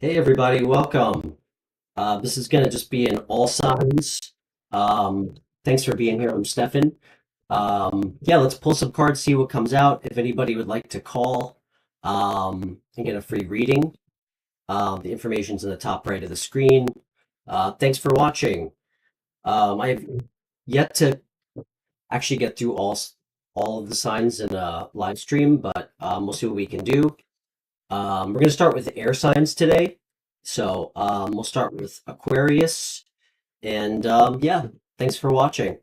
Hey everybody, welcome. This is going to just be an all signs. Um, Thanks for being here. I'm Stefan. Yeah, let's pull some cards, see what comes out. If anybody would like to call and get a free reading, the information's in the top right of the screen. Thanks for watching. I've yet to actually get through all of the signs in a live stream, but we'll see what we can do. We're going to start with air signs today. So we'll start with Aquarius. And yeah, thanks for watching.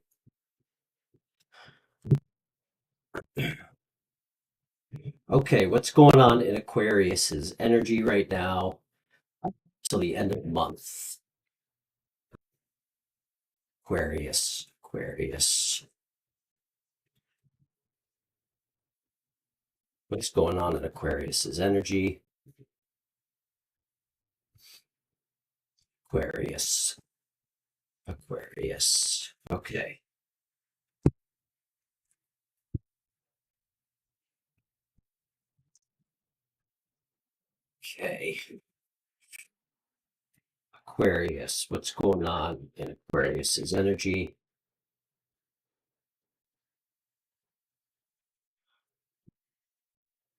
Okay, what's going on in Aquarius's energy right now till the end of the month? Aquarius, Aquarius. What's going on in Aquarius's energy? Aquarius, Aquarius. Okay. Okay. Aquarius, what's going on in Aquarius's energy?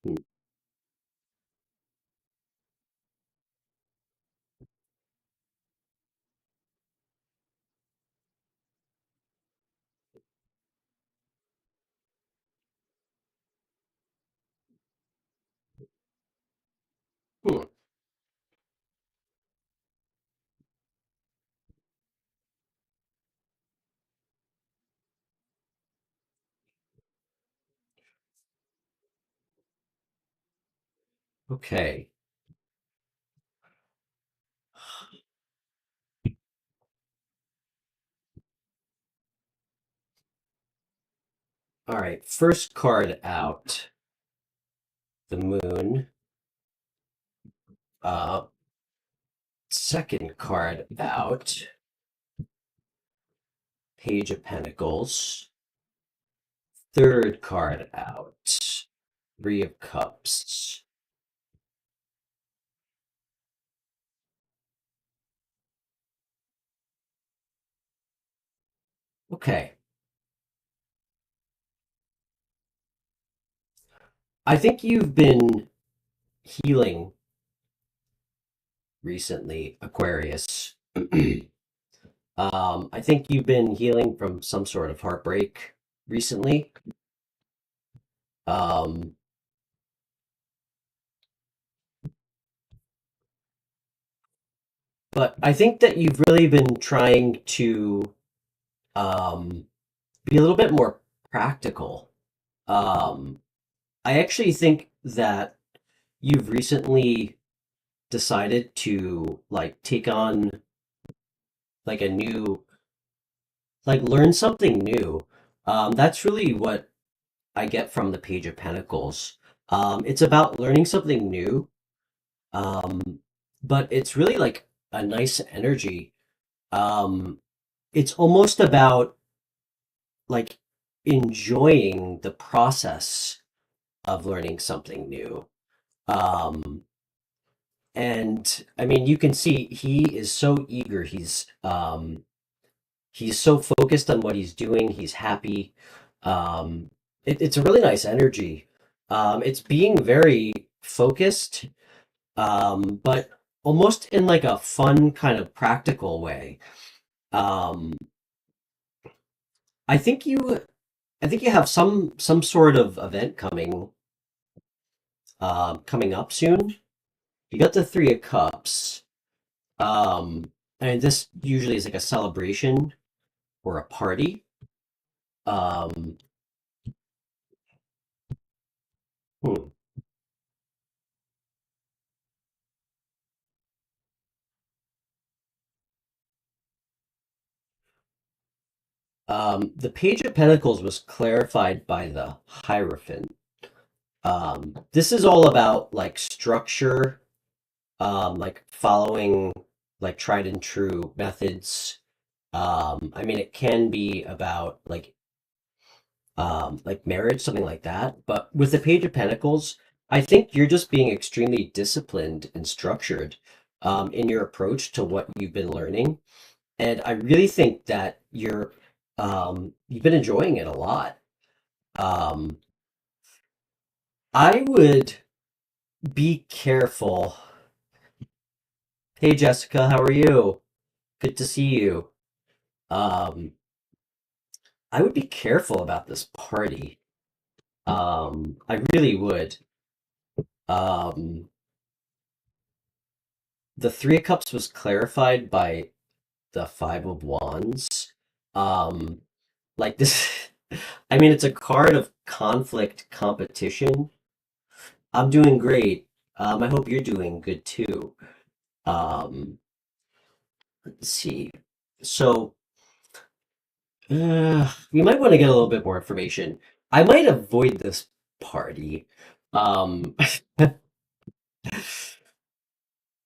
Hmm. Hmm. Okay. All right. First card out, the moon. Uh, Second card out, Page of Pentacles. Third card out, Three of Cups. Okay. I think you've been healing recently, Aquarius. I think you've been healing from some sort of heartbreak recently. Um, but I think that you've really been trying to um, be a little bit more practical. Um, I actually think that you've recently decided to like take on like a new like learn something new. That's really what I get from the Page of Pentacles. It's about learning something new, um, but it's really like a nice energy. Um, it's almost about like enjoying the process of learning something new. Um, and I mean, you can see he is so eager. He's so focused on what he's doing. He's happy. It's a really nice energy. It's being very focused, but almost in like a fun kind of practical way. Um, I think you, I think you have some sort of event coming up soon. You got the Three of Cups. And this usually is like a celebration or a party. Um, hmm. The Page of Pentacles was clarified by the Hierophant. This is all about like structure, like following like tried and true methods. I mean, it can be about like marriage, something like that. But with the Page of Pentacles, I think you're just being extremely disciplined and structured. in your approach to what you've been learning. And I really think that you've been enjoying it a lot. Um, I would be careful. Hey Jessica, how are you? Good to see you. Um, I would be careful about this party. I really would. Um, the Three of Cups was clarified by the Five of Wands. Um, like this, I mean, it's a card of conflict, competition. I'm doing great. I hope you're doing good too. Um, let's see. So, we might want to get a little bit more information. I might avoid this party. Um,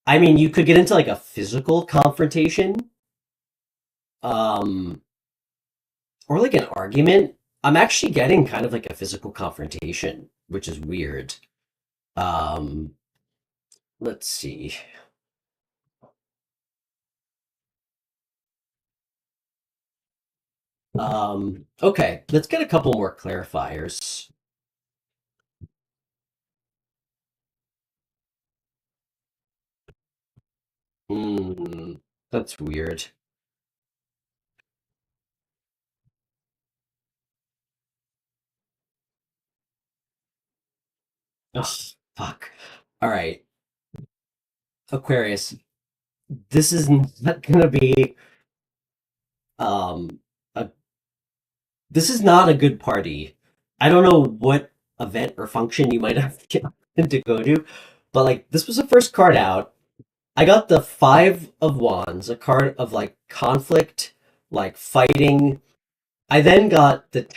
I mean, you could get into like a physical confrontation, um, or like an argument. I'm actually getting kind of like a physical confrontation, which is weird. Um, let's see. Okay, let's get a couple more clarifiers. Hmm, that's weird. Oh, fuck. All right, Aquarius, this is not gonna be um a this is not a good party. I don't know what event or function you might have to go to, but like this was the first card out. I got the Five of Wands, a card of like conflict, like fighting. I then got the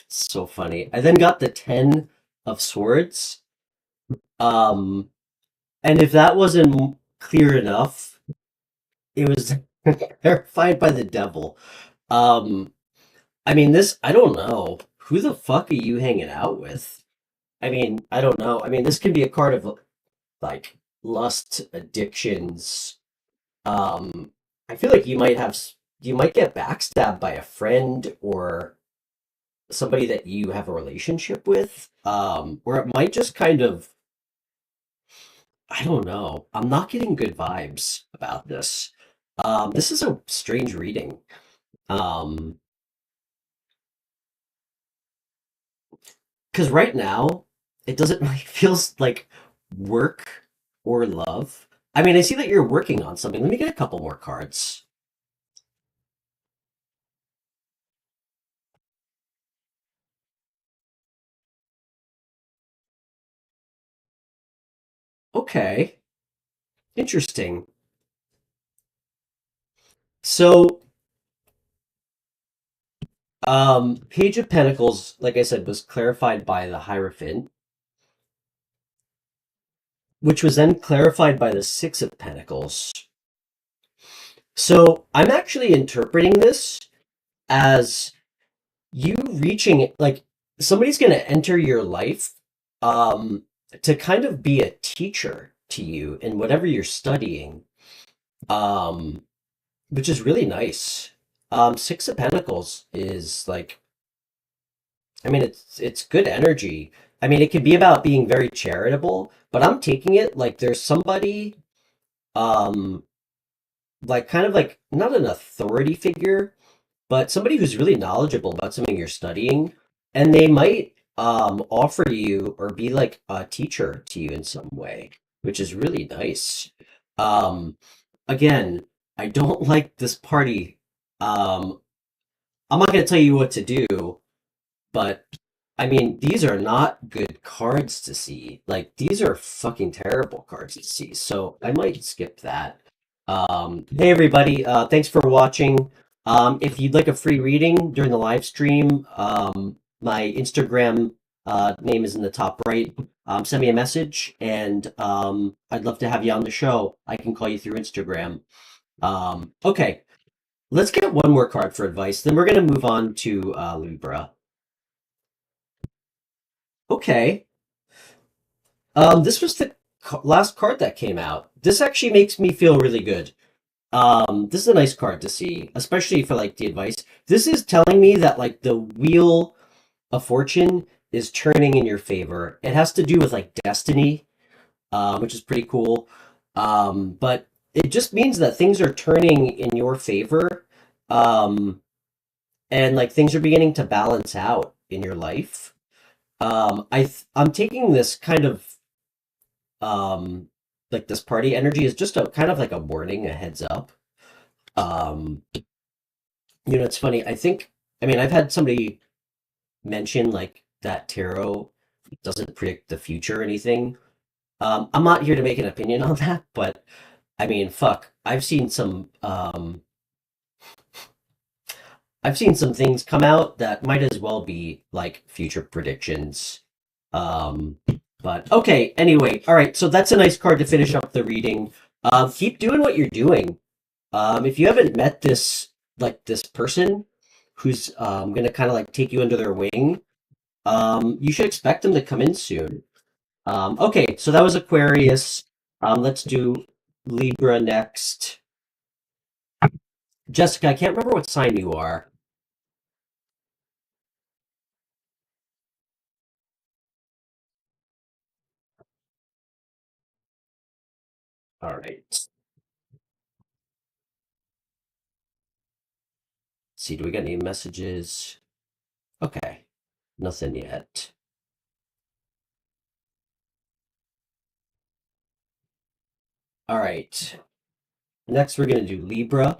so funny. I then got the Ten of Swords. Um, and if that wasn't clear enough, it was terrified by the devil. Um, I mean, I don't know. Who the fuck are you hanging out with? I mean, I don't know. I mean, this could be a card of like lust, addictions. I feel like you might get backstabbed by a friend or somebody that you have a relationship with. Or it might just kind of, I don't know. I'm not getting good vibes about this. This is a strange reading. Um, because right now it doesn't really feels like work or love. I mean, I see that you're working on something. Let me get a couple more cards. Okay, interesting. So, Page of Pentacles, like I said, was clarified by the Hierophant, which was then clarified by the Six of Pentacles. So, I'm actually interpreting this as you reaching like somebody's going to enter your life um to kind of be a teacher to you in whatever you're studying, um which is really nice. Six of Pentacles is like, I mean, it's good energy. I mean, it could be about being very charitable, but I'm taking it like there's somebody, um like kind of like not an authority figure, but somebody who's really knowledgeable about something you're studying, and they might offer you or be like a teacher to you in some way, which is really nice. Um, again, I don't like this party. I'm not going to tell you what to do, but I mean, these are not good cards to see. Like, these are fucking terrible cards to see. So I might skip that. Hey everybody, thanks for watching. If you'd like a free reading during the live stream, my Instagram name is in the top right. Send me a message, and I'd love to have you on the show. I can call you through Instagram. Okay, let's get one more card for advice. Then we're gonna move on to Libra. Okay. This was the last card that came out. This actually makes me feel really good. This is a nice card to see, especially for like the advice. This is telling me that like the wheel of fortune is turning in your favor. It has to do with like destiny, which is pretty cool. But it just means that things are turning in your favor, um, and like things are beginning to balance out in your life. I'm taking this kind of um like this party energy is just a kind of like a warning, a heads up. Um, it's funny. I mean, I've had somebody mention like that tarot doesn't predict the future or anything. I'm not here to make an opinion on that, but I mean, fuck, I've seen some things come out that might as well be like future predictions. Um, but okay, anyway, all right, so that's a nice card to finish up the reading. Keep doing what you're doing. If you haven't met this person who's gonna kind of like take you under their wing, you should expect them to come in soon. Okay, so that was Aquarius. Let's do Libra next. Jessica, I can't remember what sign you are. All right. Let's see, do we get any messages? Okay, nothing yet. All right. Next, we're gonna do Libra.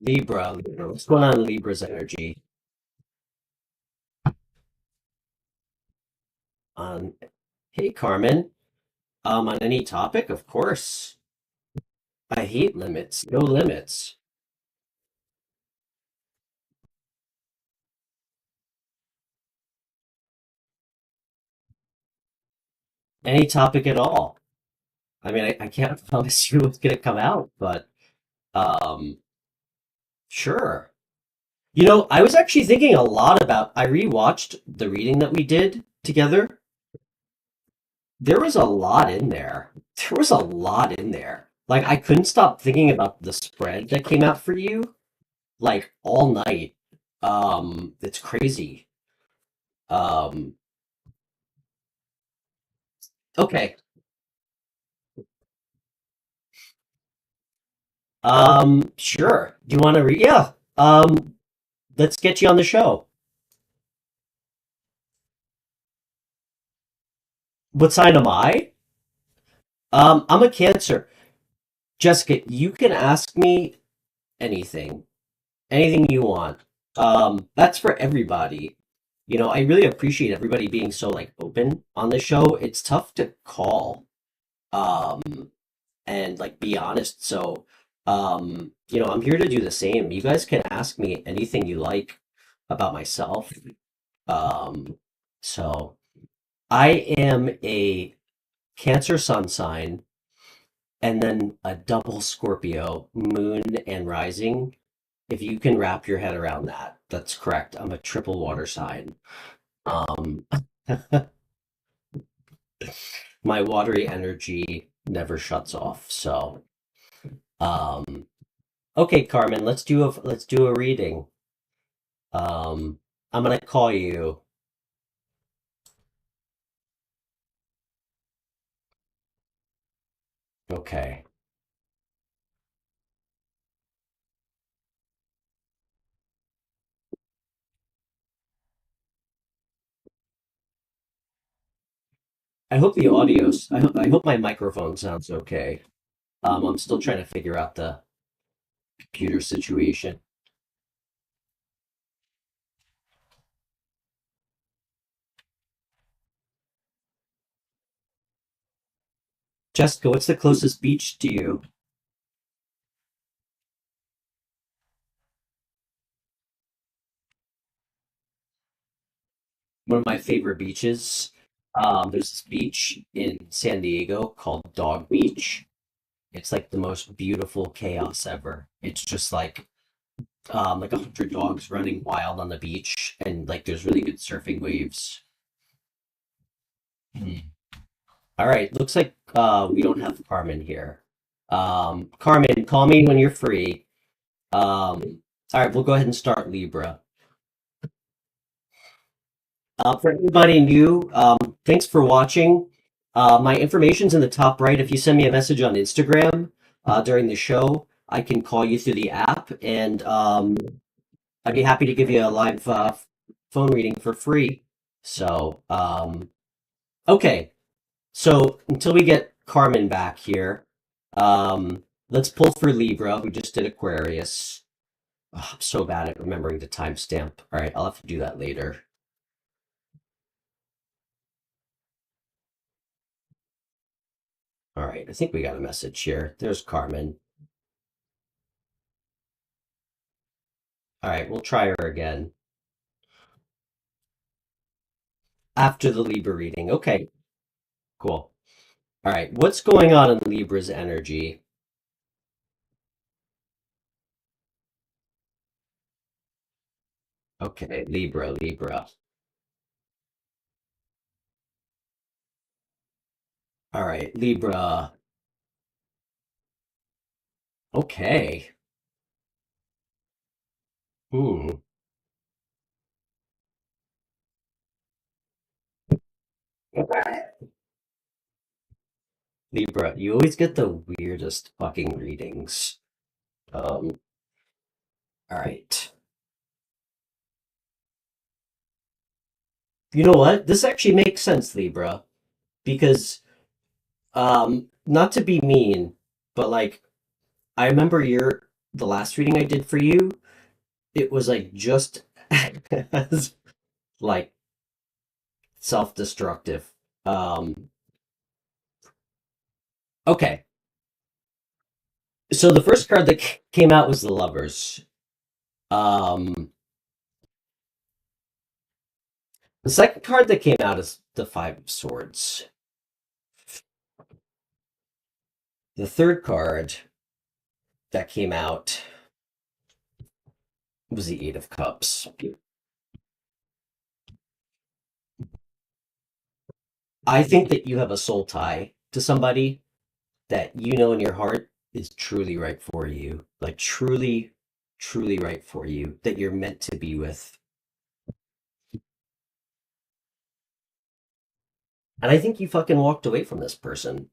Libra. What's going on in Libra's energy? On Hey, Carmen. On any topic, of course. I hate limits. No limits. Any topic at all. I mean, I can't promise you what's gonna come out, but um, sure. I was actually thinking a lot about. I rewatched the reading that we did together. There was a lot in there. There was a lot in there. Like I couldn't stop thinking about the spread that came out for you, like all night. It's crazy. Um, okay. Sure. Do you want to read? Yeah. Let's get you on the show. What sign am I? I'm a Cancer. Jessica, you can ask me anything, anything you want. That's for everybody. I really appreciate everybody being so like open on the show. It's tough to call, um, and like be honest. So, I'm here to do the same. You guys can ask me anything you like about myself. Um, so I am a Cancer sun sign and then a double Scorpio, moon and rising. If you can wrap your head around that, that's correct. I'm a triple water sign. Um, my watery energy never shuts off. So, um, okay, Carmen, let's do a reading. Um, I'm gonna call you. Okay. I hope my microphone sounds okay. I'm still trying to figure out the computer situation. Jessica, what's the closest beach to you? one of my favorite beaches. There's this beach in San Diego called Dog Beach. It's like the most beautiful chaos ever. It's just like 100 dogs running wild on the beach, and like there's really good surfing waves. Hmm. All right, looks like we don't have Carmen here. Carmen, call me when you're free. All right, we'll go ahead and start Libra. For anybody new, thanks for watching. My information's in the top right. If you send me a message on Instagram during the show, I can call you through the app, and I'd be happy to give you a live phone reading for free. So, okay. So until we get Carmen back here, let's pull for Libra. We just did Aquarius. Oh, I'm so bad at remembering the timestamp. All right, I'll have to do that later. All right, I think we got a message here. There's Carmen. All right, we'll try her again after the Libra reading. Okay, cool. All right, what's going on in Libra's energy? Okay, Libra, Libra. All right, Libra. Okay. Hmm. Libra, you always get the weirdest fucking readings. Um, all right. You know what? This actually makes sense, Libra, because not to be mean, but like I remember the last reading I did for you, it was like just as like self-destructive. Um, okay. So the first card that came out was the Lovers. Um, the second card that came out is the Five of Swords. The third card that came out was the Eight of Cups. I think that you have a soul tie to somebody that you know in your heart is truly right for you. Like truly, truly right for you, that you're meant to be with. And I think you fucking walked away from this person.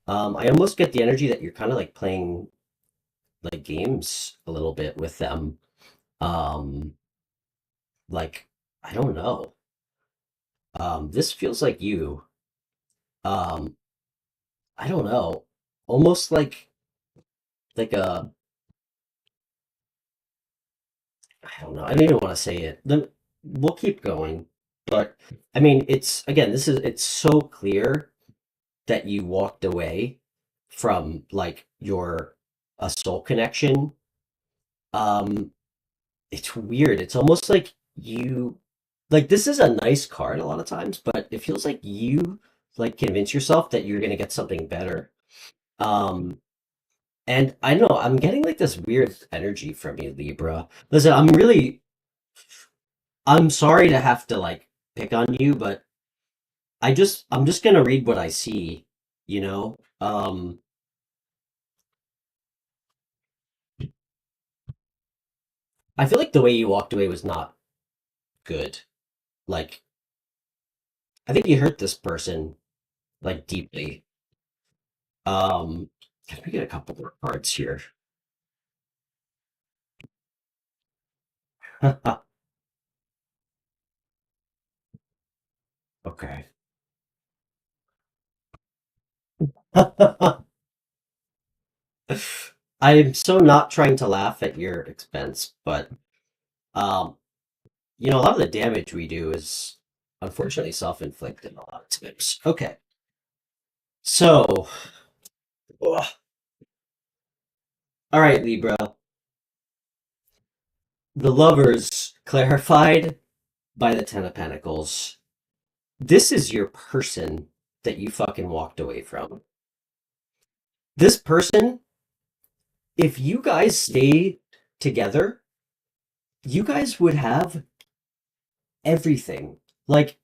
I almost get the energy that you're kind of like playing like games a little bit with them. Um, like, I don't know. This feels like you. Um, I don't know. Almost like a I don't know. I don't even want to say it. We'll keep going. But I mean, it's again, it's so clear that you walked away from like your a soul connection. Um, it's weird. It's almost like you like this is a nice card a lot of times, but it feels like you like convince yourself that you're gonna get something better. Um, and I don't know, I'm getting like this weird energy from you, Libra. Listen, I'm sorry to have to like pick on you, but I'm just gonna read what I see, you know? I feel like the way you walked away was not good. Like, I think you hurt this person like deeply. Um, let me get a couple more cards here. Okay. I'm so not trying to laugh at your expense, but um, a lot of the damage we do is unfortunately self-inflicted a lot of times. Okay. So, ugh. All right, Libra. The lovers clarified. by the Ten of Pentacles. This is your person that you fucking walked away from. This person, if you guys stay together, you guys would have everything. Like,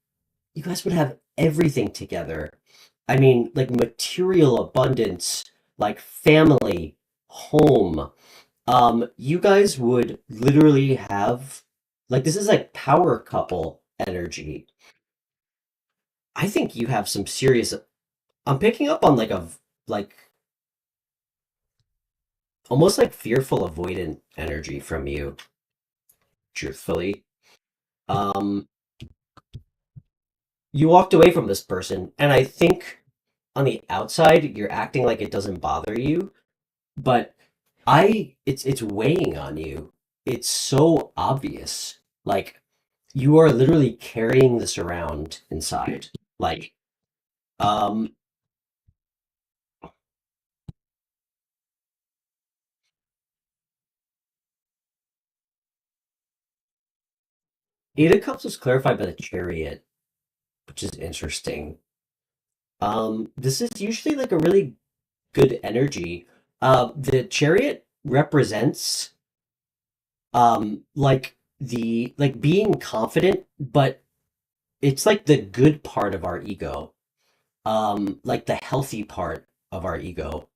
you guys would have everything together. I mean, like material abundance, like family, home. You guys would literally have like this is like power couple energy. I think you have some serious. I'm picking up on like almost like fearful avoidant energy from you, truthfully. Um, you walked away from this person, and I think on the outside you're acting like it doesn't bother you, but it's weighing on you. It's so obvious. Like you are literally carrying this around inside. Like um 8 of Cups was clarified by the Chariot, which is interesting. This is usually like a really good energy. The Chariot represents like being confident, but it's like the good part of our ego, like the healthy part of our ego,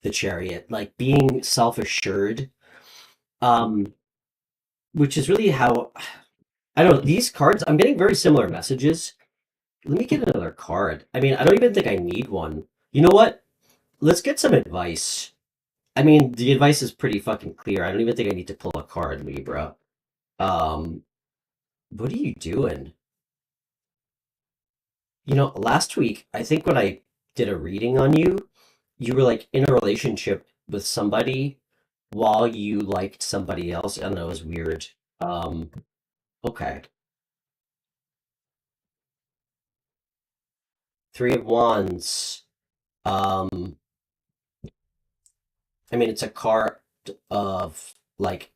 the Chariot, like being self-assured, um, which is really how I don't know, these cards, I'm getting very similar messages. Let me get another card. I mean, I don't even think I need one. You know what? Let's get some advice. I mean, the advice is pretty fucking clear. I don't even think I need to pull a card, Libra. Um, what are you doing? You know, last week, I think when I did a reading on you, you were like in a relationship with somebody while you liked somebody else. I don't know, it was weird. Um, okay. 3 of Wands. Um, I mean, it's a card of like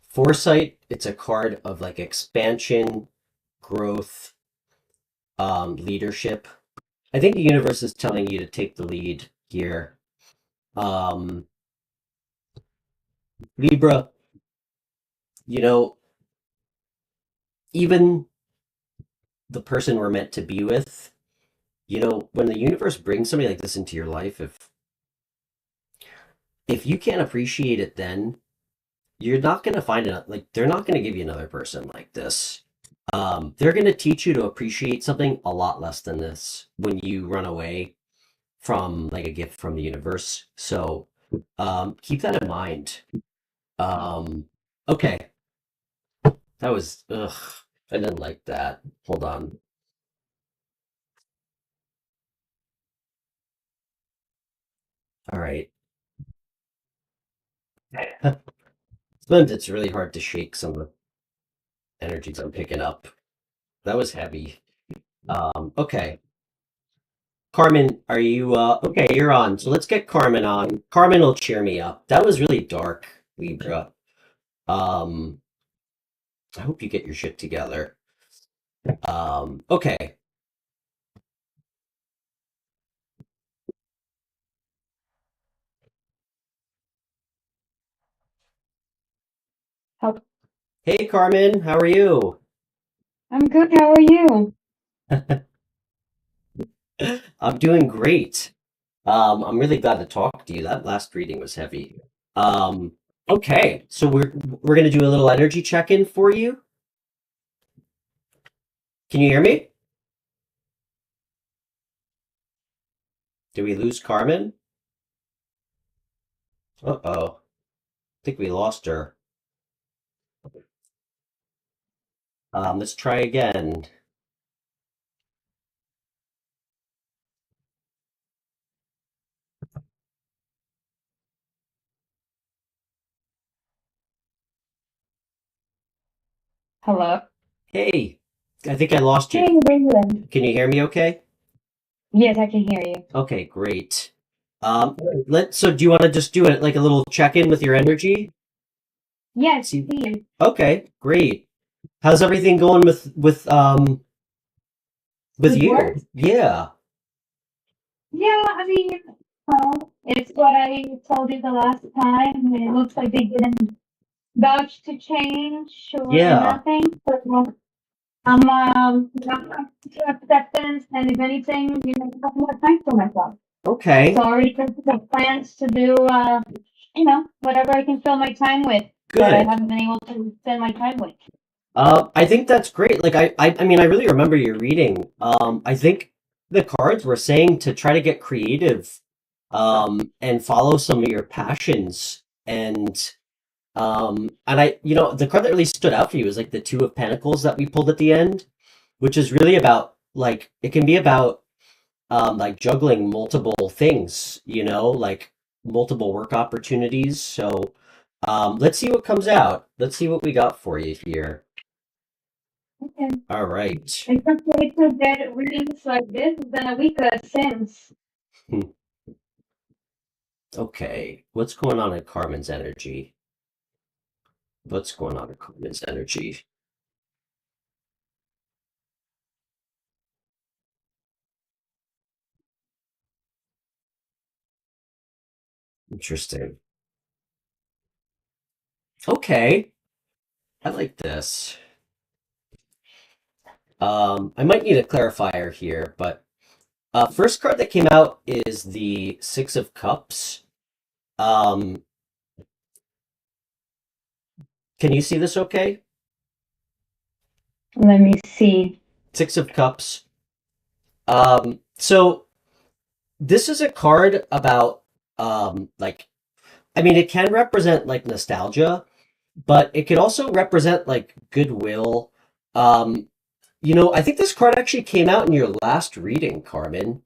foresight. It's a card of like expansion, growth, leadership. I think the universe is telling you to take the lead here. Um, Libra, you know, even the person we're meant to be with, you know, when the universe brings somebody like this into your life, if you can't appreciate it then, you're not going to find it like they're not going to give you another person like this. They're going to teach you to appreciate something a lot less than this when you run away from like a gift from the universe. So keep that in mind. Um, okay, that was ugh. I didn't like that. Hold on. All right. Sometimes it's really hard to shake some of the energies I'm picking up. That was heavy. Okay. Carmen, are you okay, you're on. So let's get Carmen on. Carmen will cheer me up. That was really dark, Libra. Um, I hope you get your shit together. Okay. How- Hey Carmen, how are you? I'm good. How are you? I'm doing great. I'm really glad to talk to you. That last reading was heavy. Um, okay, so we're gonna do a little energy check-in for you. Can you hear me? Did we lose Carmen? Uh-oh. I think we lost her. Let's try again. Hello. Hey, I think I lost you. Hey, Raylan. Can you hear me okay? Yes, I can hear you. Okay, great. Um, so do you want to just do it like a little check-in with your energy? Yes, See, he is. okay, great. How's everything going with With work? you? Yeah, Yeah, I mean, well, it's what I told you the last time. It looks like they didn't dodge to change or yeah. nothing. But I'm to acceptance, and if anything, have more time for myself. So Okay, I already got plans to do, whatever I can fill my time with that I good. haven't been able to spend my time with. I think that's great. Like I mean, I really remember your reading. I think the cards were saying to try to get creative, and follow some of your passions. And the card that really stood out for you is like the Two of Pentacles that we pulled at the end, which is really about like it can be about like juggling multiple things, like multiple work opportunities. So let's see what comes out. Let's see what we got for you here. Okay. All right. I can't wait to get readings like this. It's been a week since. Hmm. Okay. What's going on in Carmen's energy? What's going on in Carmen's energy? Interesting. Okay. I like this. I might need a clarifier here, but first card that came out is the Six of Cups. Um, can you see this okay? Let me see. Six of Cups. So this is a card about like I mean it can represent like nostalgia, but it could also represent like goodwill. Um, I think this card actually came out in your last reading, Carmen.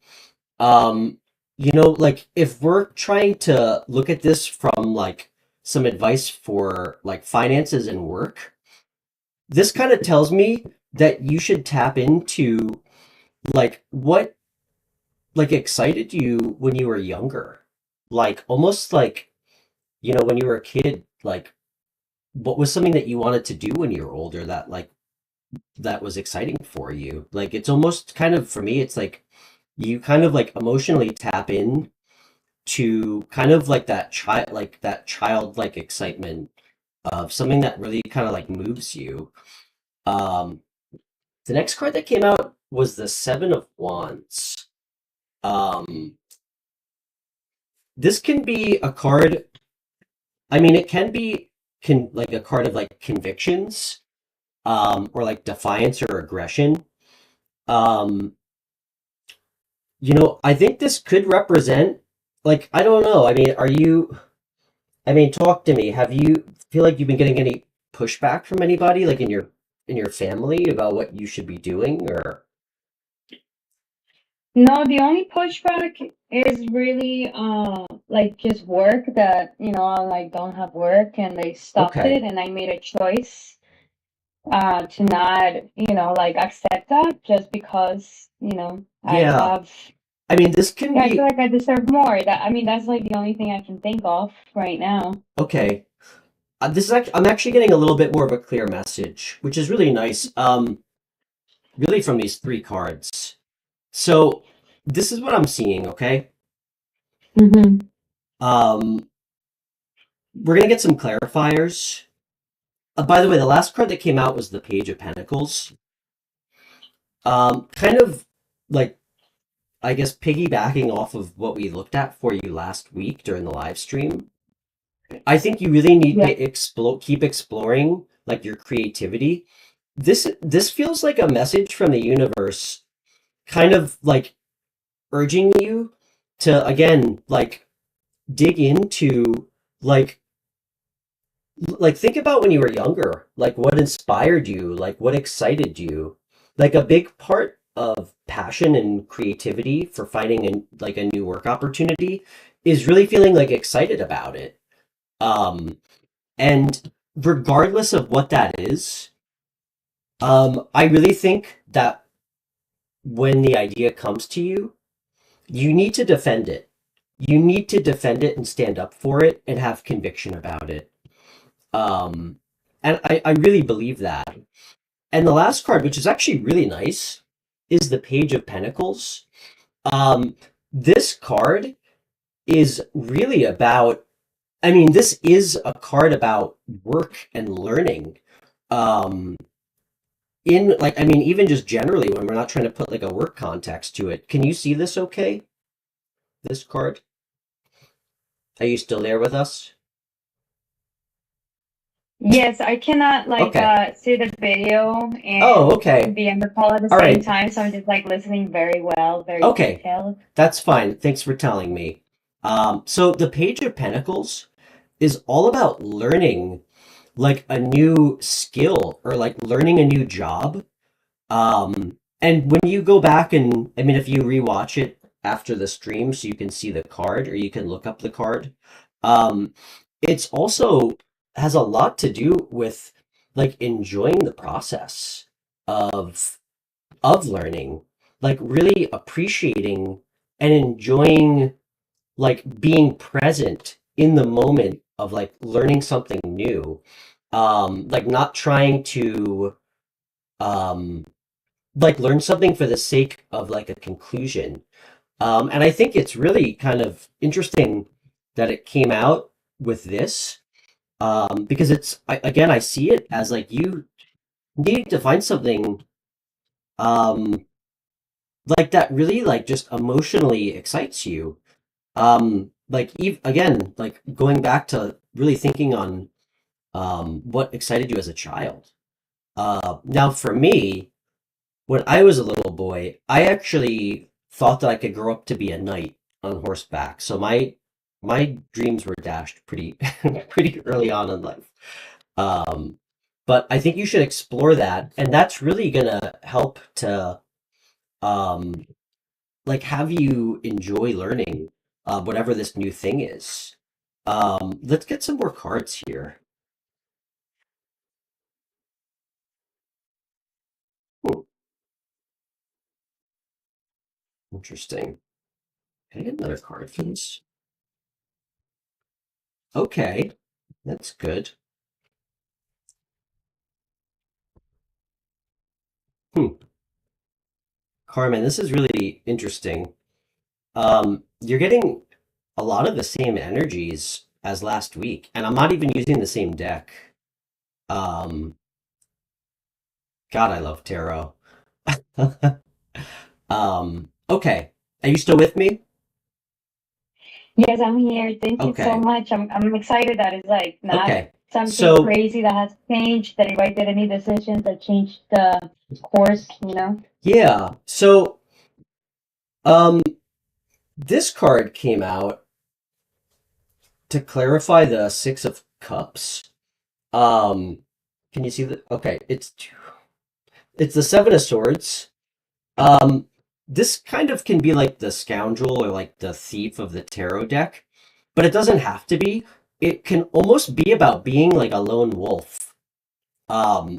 Um, like if we're trying to look at this from like some advice for like finances and work, this kind of tells me that you should tap into like what like excited you when you were younger. Like almost like, when you were a kid, like what was something that you wanted to do when you were older that was exciting for you? Like it's almost kind of for me, it's like you kind of like emotionally tap in to kind of like that childlike excitement of something that really kind of like moves you. Um, the next card that came out was the Seven of Wands. Um, this can be a card. I mean, it can be like a card of like convictions, or like defiance or aggression. Um, I think this could represent like I don't know. I mean, talk to me. Have you feel like you've been getting any pushback from anybody, like in your family about what you should be doing, or No, the only pushback is really like just work that, I like don't have work and they stopped it okay, and I made a choice to not, like accept that just because, I yeah. have I mean, this can yeah, I feel be like I deserve more. That's like the only thing I can think of right now. okay. This is I'm actually getting a little bit more of a clear message, which is really nice. Really from these three cards. So this is what I'm seeing. Okay. Mm-hmm. Um, we're gonna get some clarifiers. By the way, the last card that came out was the Page of Pentacles. Kind of like I guess piggybacking off of what we looked at for you last week during the live stream. I think you really need Yeah. to keep exploring like your creativity. This feels like a message from the universe, kind of like urging you to again like dig into like think about when you were younger, like what inspired you, like what excited you. Like a big part of passion and creativity for finding a new work opportunity is really feeling like excited about it. Um, and regardless of what that is, I really think that when the idea comes to you, you need to defend it. You need to defend it and stand up for it and have conviction about it. Um, and I really believe that. And the last card, which is actually really nice, is the Page of Pentacles. This card is really about, I mean, this is a card about work and learning. Um, in like, I mean, even just generally when we're not trying to put like a work context to it. Can you see this okay? This card? Are you still there with us? Yes, I cannot Okay. see the video Oh, and okay. be on the call at the All same right. time, so I'm just like listening very well, very Okay. detailed. That's fine. Thanks for telling me. So the Page of Pentacles is all about learning like a new skill or like learning a new job. And when you go back and I mean, if you rewatch it after the stream, so you can see the card or you can look up the card, um, it's also has a lot to do with like enjoying the process of learning, like really appreciating and enjoying like being present in the moment of like learning something new. Like not trying to um like learn something for the sake of like a conclusion. And I think it's really kind of interesting that it came out with this, because again, I see it as like you needing to find something um, like that really like just emotionally excites you. Like again, like going back to really thinking on what excited you as a child. Now for me, when I was a little boy, I actually thought that I could grow up to be a knight on horseback. So my dreams were dashed pretty pretty early on in life. Um, but I think you should explore that, and that's really gonna help to um, like have you enjoy learning whatever this new thing is. Let's get some more cards here. Hmm, interesting. Can I get another card for this? Okay, that's good. Hmm. Carmen, this is really interesting. You're getting a lot of the same energies as last week, and I'm not even using the same deck. Um, God, I love tarot. Okay. Are you still with me? Yes, I'm here. Thank you so Okay. much. I'm excited that it's like not Okay. something So, crazy that has changed, that if I did any decisions that changed the course, you know? yeah. So, um, this card came out to clarify the Six of Cups. Um, can you see that? Okay, it's the Seven of Swords. Um, this kind of can be like the scoundrel or like the thief of the tarot deck, but it doesn't have to be. It can almost be about being like a lone wolf,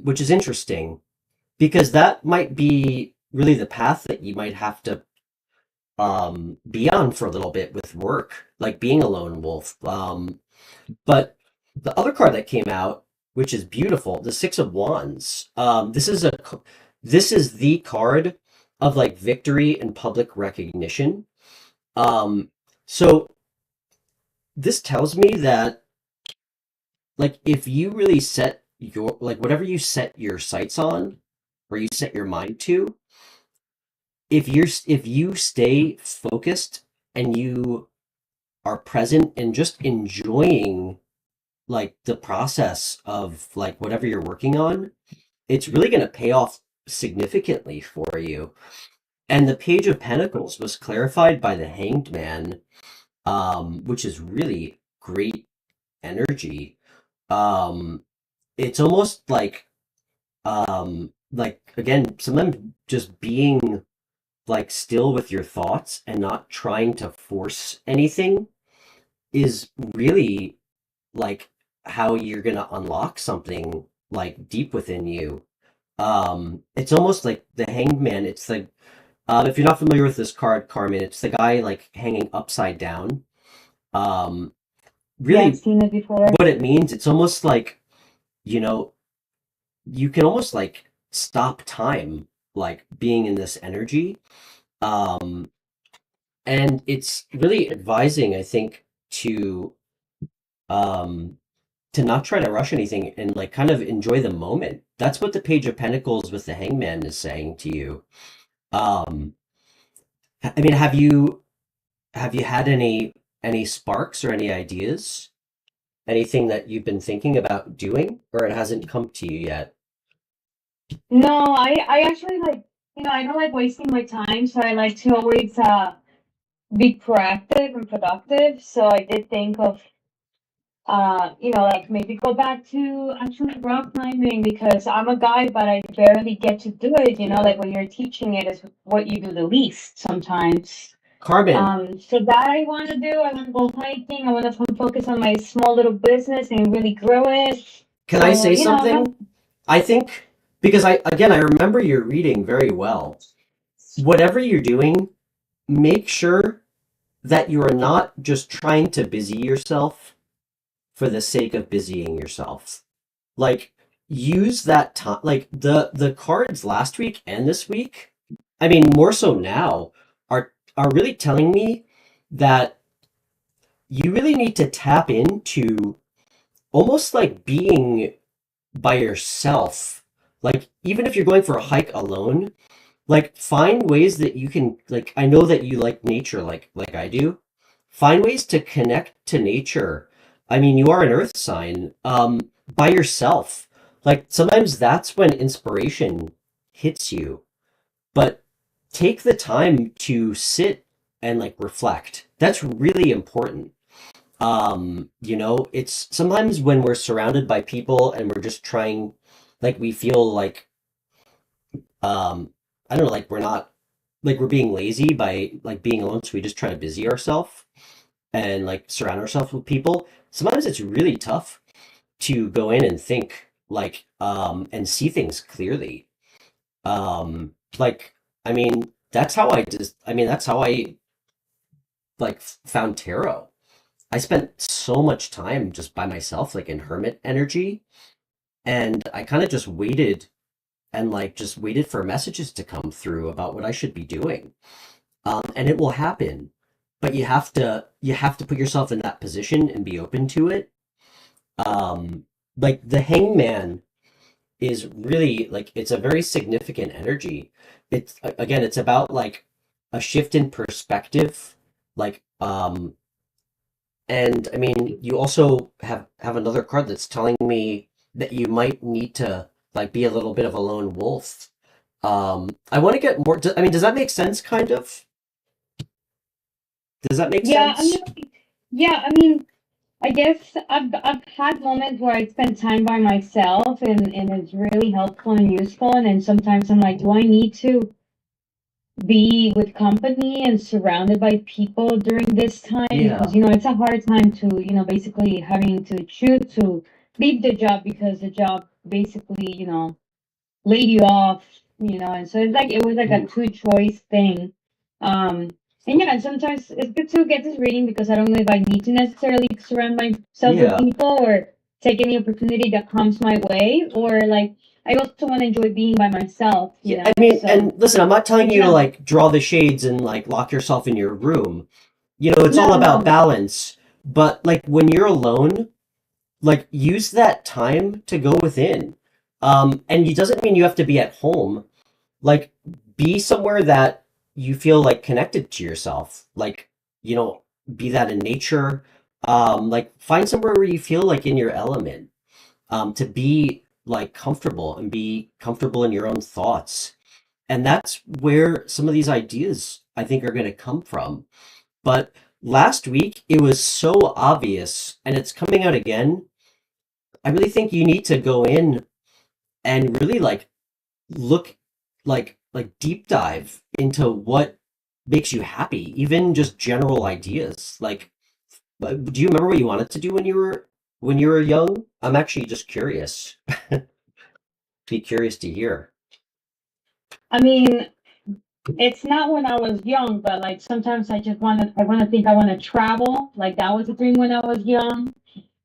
which is interesting because that might be really the path that you might have to be on for a little bit with work, like being a lone wolf. But the other card that came out, which is beautiful, the Six of Wands. This is the card of like victory and public recognition. Um, so this tells me that like if you really set your like whatever you set your sights on or you set your mind to, if you stay focused and you are present and just enjoying like the process of like whatever you're working on, it's really going to pay off significantly for you. And the Page of Pentacles was clarified by the Hanged Man, which is really great energy. Um, it's almost like again, sometimes just being like still with your thoughts and not trying to force anything is really like how you're gonna unlock something like deep within you. It's almost like the Hanged Man. It's like if you're not familiar with this card, Carmen, it's the guy like hanging upside down. Um, Yeah, I've really, seen it before. what it means, it's almost like you know, you can almost like stop time, like being in this energy. Um, and it's really advising, I think, um, to not try to rush anything and like kind of enjoy the moment. That's what the Page of Pentacles with the Hangman is saying to you. Um, I mean, have you had any sparks or any ideas? Anything that you've been thinking about doing, or it hasn't come to you yet? No, I actually like, I don't like wasting my time, so I like to always be proactive and productive. So I did think of like maybe go back to actually rock climbing because I'm a guy, but I barely get to do it. Yeah. Like when you're teaching it is what you do the least sometimes. Carmen, So that I want to do. I want to go hiking. I want to focus on my small little business and really grow it. can I So say something? I think because I remember your reading very well. Whatever you're doing, make sure that you are not just trying to busy yourself for the sake of busying yourself. Like use that time, like the cards last week and this week, I mean more so now, are really telling me that you really need to tap into almost like being by yourself. Like even if you're going for a hike alone, like find ways that you can, like I know that you like nature like I do. Find ways to connect to nature. I mean, you are an earth sign, by yourself. Like sometimes that's when inspiration hits you. But take the time to sit and like reflect. That's really important. It's sometimes when we're surrounded by people and we're just trying, like we feel like, I don't know, like we're not, like we're being lazy by like being alone, so we just try to busy ourselves and like surround ourselves with people. Sometimes it's really tough to go in and think like, and see things clearly. Like, I mean, that's how I like found tarot. I spent so much time just by myself, like in hermit energy, and I kind of just waited and like just waited for messages to come through about what I should be doing. And it will happen, but you have to put yourself in that position and be open to it. Like the Hangman is really like it's a very significant energy. It's again, it's about like a shift in perspective, like and I mean, you also have another card that's telling me that you might need to like be a little bit of a lone wolf. I want to get more. I mean, does that make sense? Kind of. Does that make yeah, sense? I guess I've had moments where I spend time by myself and it's really helpful and useful. And then sometimes I'm like, do I need to be with company and surrounded by people during this time? Because Yeah. it's a hard time to, basically having to choose to leave the job because the job basically, laid you off, and so it's like it was like a two choice thing. And yeah, sometimes it's good to get this reading because I don't know if I need to necessarily surround myself with Yeah. people or take any opportunity that comes my way, or like I also want to enjoy being by myself, Yeah. I mean, So and listen, I'm not telling you to yeah, like draw the shades and like lock yourself in your room. It's all no, about no, balance. But like when you're alone, like use that time to go within. And it doesn't mean you have to be at home. Like be somewhere that you feel like connected to yourself. Like, you know, be that in nature. Like find somewhere where you feel like in your element. To be like comfortable and be comfortable in your own thoughts. And that's where some of these ideas I think are going to come from. But last week it was so obvious and it's coming out again. I really think you need to go in and really like look like deep dive into what makes you happy, even just general ideas. Like, do you remember what you wanted to do when you were young? I'm actually just curious. Be curious to hear. I mean, it's not when I was young, but like sometimes I want to travel. Like that was a dream when I was young.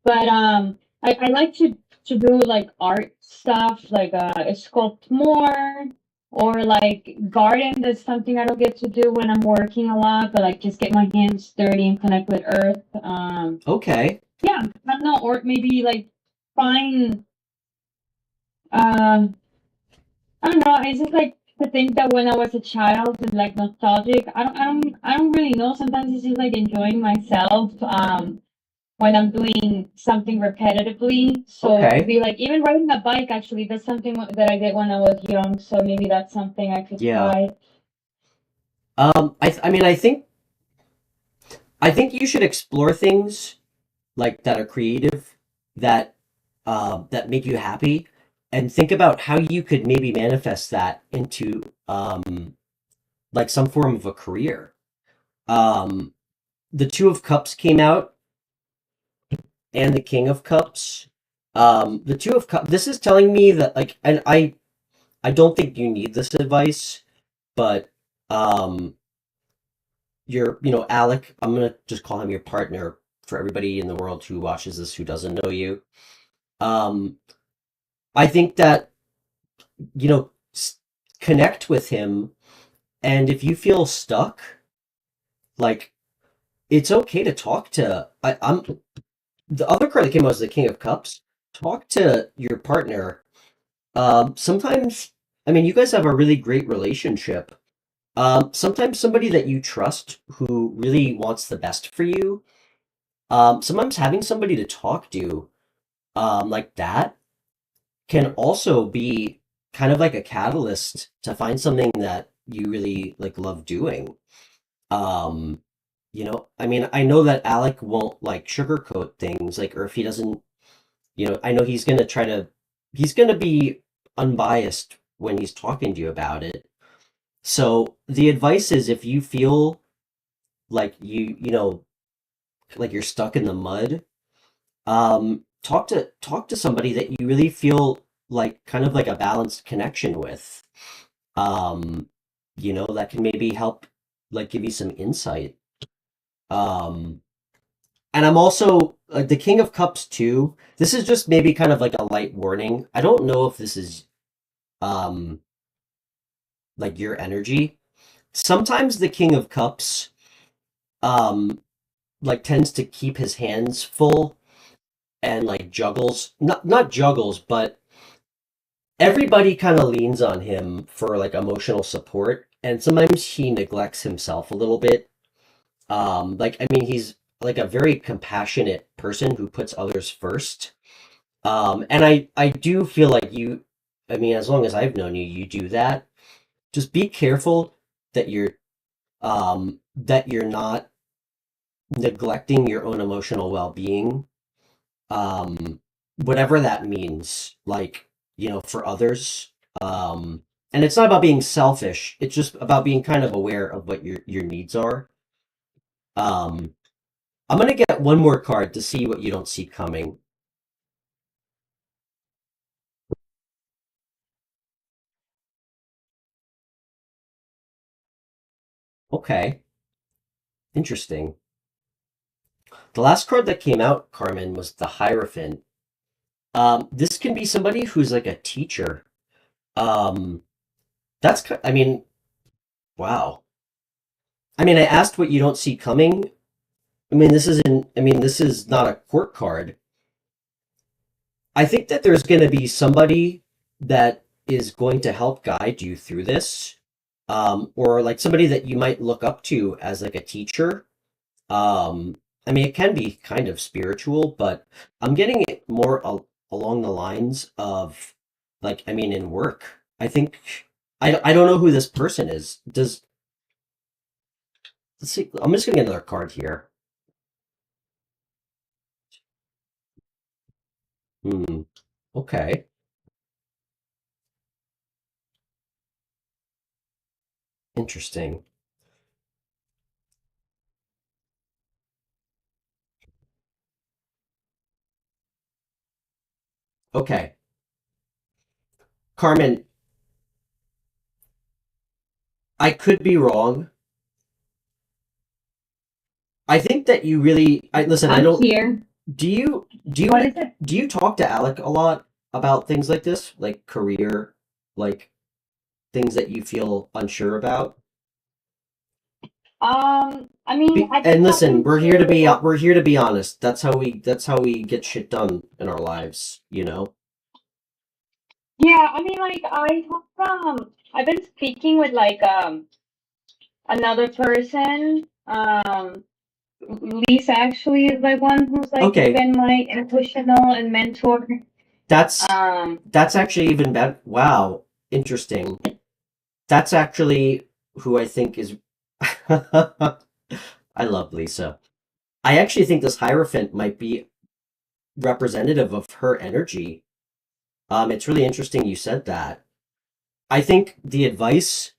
But I like to to do like art stuff, like sculpt more, or like garden. That's something I don't get to do when I'm working a lot, but like just get my hands dirty and connect with earth. Okay. Yeah, I don't know, or maybe like find um I don't know. It's just like to think that when I was a child and like nostalgic. I don't really know. Sometimes it's just like enjoying myself. When I'm doing something repetitively. So it could Okay. be like even riding a bike. Actually, that's something that I did when I was young. So maybe that's something I could Yeah. try. I mean, I think you should explore things like that are creative, that that make you happy, and think about how you could maybe manifest that into like some form of a career. Um, the Two of Cups came out, and the King of Cups. The Two of Cups. This is telling me that like, and I don't think you need this advice, but um, Alec. I'm gonna just call him your partner for everybody in the world who watches this who doesn't know you. Um, I think that you know connect with him, and if you feel stuck, like it's okay to talk to. I'm the other card that came out was the King of Cups. Talk to your partner. Sometimes, I mean, you guys have a really great relationship. Sometimes somebody that you trust who really wants the best for you. Sometimes having somebody to talk to, like that, can also be kind of like a catalyst to find something that you really like love doing. Um, I mean, I know that Alec won't like sugarcoat things, like, or if he doesn't, I know he's gonna be unbiased when he's talking to you about it. So the advice is if you feel like like you're stuck in the mud, talk to somebody that you really feel like kind of like a balanced connection with. Um, that can maybe help like give you some insight. Um, and I'm also like the King of Cups too. This is just maybe kind of like a light warning. I don't know if this is um like your energy. Sometimes the King of Cups um like tends to keep his hands full and like juggles, not juggles, but everybody kind of leans on him for like emotional support, and sometimes he neglects himself a little bit. Like I mean, he's like a very compassionate person who puts others first. And I do feel like I mean, as long as I've known you, you do that. Just be careful that you're not neglecting your own emotional well-being, um, whatever that means, like, for others. And it's not about being selfish. It's just about being kind of aware of what your needs are. Um, I'm gonna get one more card to see what you don't see coming. Okay, interesting. The last card that came out, Carmen, was the Hierophant. This can be somebody who's like a teacher. Um, I mean, wow. I mean, I asked what you don't see coming. I mean, this is not a court card. I think that there's going to be somebody that is going to help guide you through this. Or like somebody that you might look up to as like a teacher. I mean, it can be kind of spiritual, but I'm getting it more along the lines of like, I mean, in work. I think I don't know who this person is. Let's see. I'm just gonna get another card here. Hmm. Okay. Interesting. Okay. Carmen, I could be wrong. I think that you really I listen, I I'm don't here. do you Do you What is it? do you talk to Alec a lot about things like this, like career, like things that you feel unsure about? I mean, I've been And listen, talking to. we're here to be honest. That's how we get shit done in our lives, you know? Yeah, I mean, like I've been speaking with like another person. Lisa actually is like one who's like Okay, been my emotional and mentor. that's Um, that's actually even better. Wow, interesting. That's actually who I think is I love Lisa. I actually think this Hierophant might be representative of her energy. It's really interesting you said that. I think the advice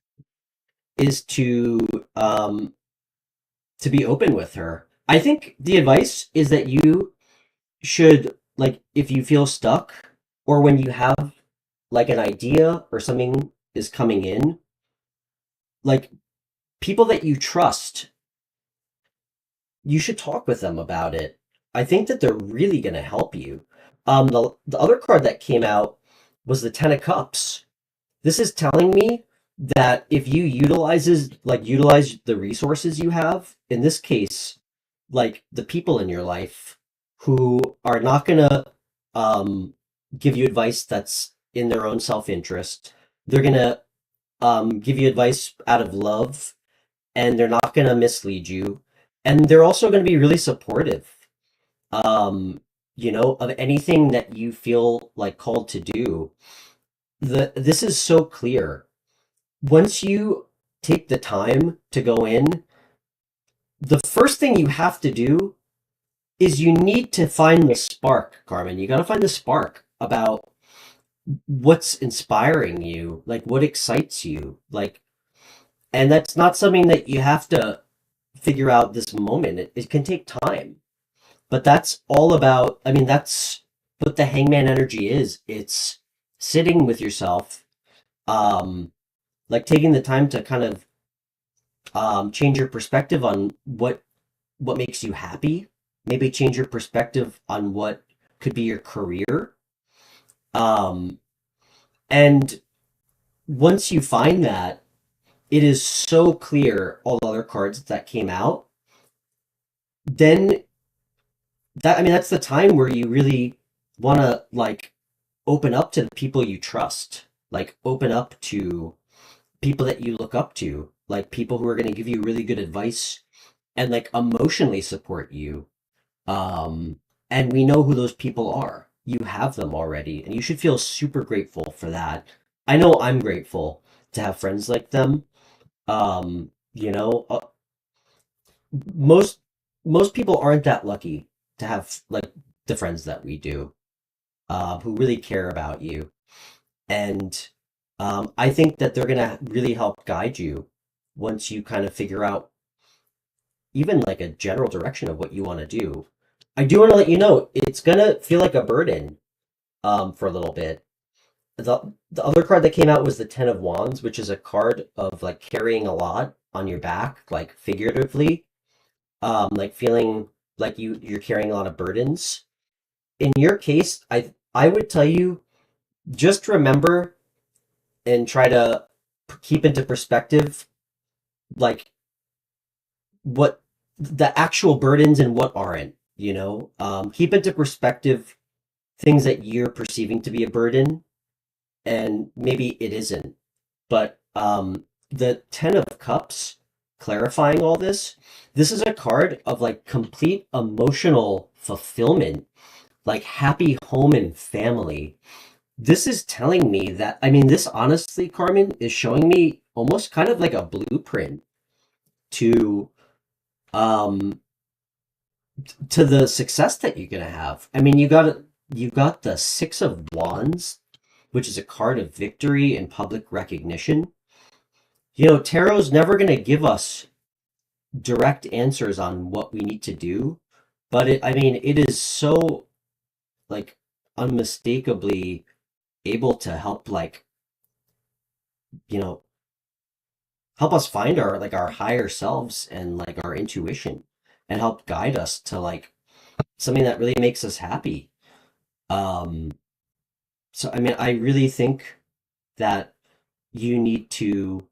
is to be open with her. I think the advice is that you should, like, if you feel stuck or when you have like an idea or something is coming in, like people that you trust, you should talk with them about it. I think that they're really going to help you. The other card that came out was the Ten of Cups. This is telling me that if you utilize the resources you have, in this case, like the people in your life who are not gonna give you advice that's in their own self-interest. They're gonna give you advice out of love, and they're not gonna mislead you, and they're also gonna be really supportive. Um, of anything that you feel like called to do. This is so clear. Once you take the time to go in, the first thing you have to do is you need to find the spark, Carmen. You got to find the spark about what's inspiring you, like what excites you, like, and that's not something that you have to figure out this moment. It can take time, but that's all about, I mean, that's what the hangman energy is. It's sitting with yourself, um, like taking the time to kind of change your perspective on what makes you happy. Maybe change your perspective on what could be your career. Um, and once you find that, it is so clear all the other cards that came out. Then that I mean that's the time where you really want to like open up to the people you trust. Like open up to people that you look up to, like people who are going to give you really good advice and like emotionally support you. Um, and we know who those people are. You have them already, and you should feel super grateful for that. I know I'm grateful to have friends like them. Um, you know, uh, most most people aren't that lucky to have like the friends that we do, who really care about you. And I think that they're gonna really help guide you once you kind of figure out even like a general direction of what you want to do. I do want to let you know it's gonna feel like a burden for a little bit. The other card that came out was the Ten of Wands, which is a card of like carrying a lot on your back, like figuratively, like feeling like you're carrying a lot of burdens. In your case, I would tell you just remember and try to keep into perspective like what the actual burdens and what aren't, keep into perspective things that you're perceiving to be a burden and maybe it isn't. But the Ten of Cups, clarifying all this is a card of like complete emotional fulfillment, like happy home and family. This is telling me that, I mean, this honestly, Carmen, is showing me almost kind of like a blueprint to um to the success that you're gonna have. I mean, you got the Six of Wands, which is a card of victory and public recognition. Tarot's never going to give us direct answers on what we need to do, but I mean, it is so like unmistakably able to help, like, you know, help us find our higher selves and like our intuition and help guide us to like something that really makes us happy. Um, so I mean, I really think that you need to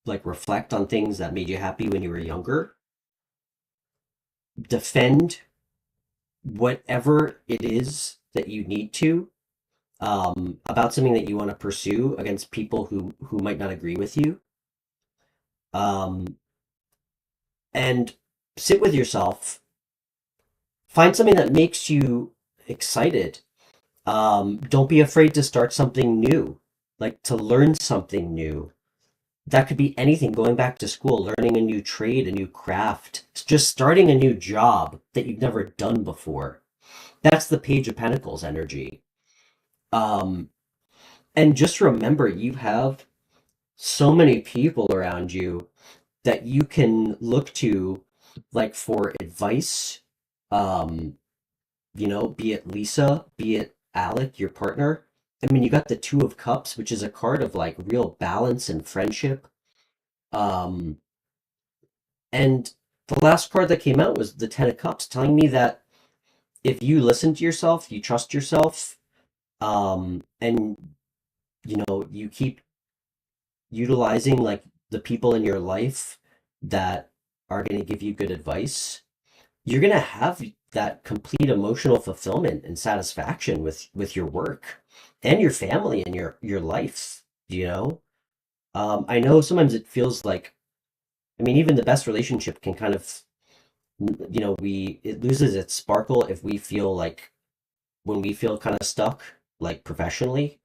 like reflect on things that made you happy when you were younger, defend whatever it is that you need to, about something that you want to pursue against people who might not agree with you, um, and sit with yourself, find something that makes you excited. Don't be afraid to start something new, like to learn something new. That could be anything, going back to school, learning a new trade, a new craft, just starting a new job that you've never done before. That's the Page of Pentacles energy. Um, and just remember, you have so many people around you that you can look to, like for advice. Um, be it Lisa, be it Alec, your partner. I mean, you got the Two of Cups, which is a card of like real balance and friendship. Um, and the last card that came out was the Ten of Cups, telling me that if you listen to yourself, you trust yourself, and you keep utilizing like the people in your life that are going to give you good advice, you're going to have that complete emotional fulfillment and satisfaction with your work and your family and your life, you know. I know sometimes it feels like, I mean, even the best relationship can kind of, we it loses its sparkle if we feel like, when we feel kind of stuck, like professionally.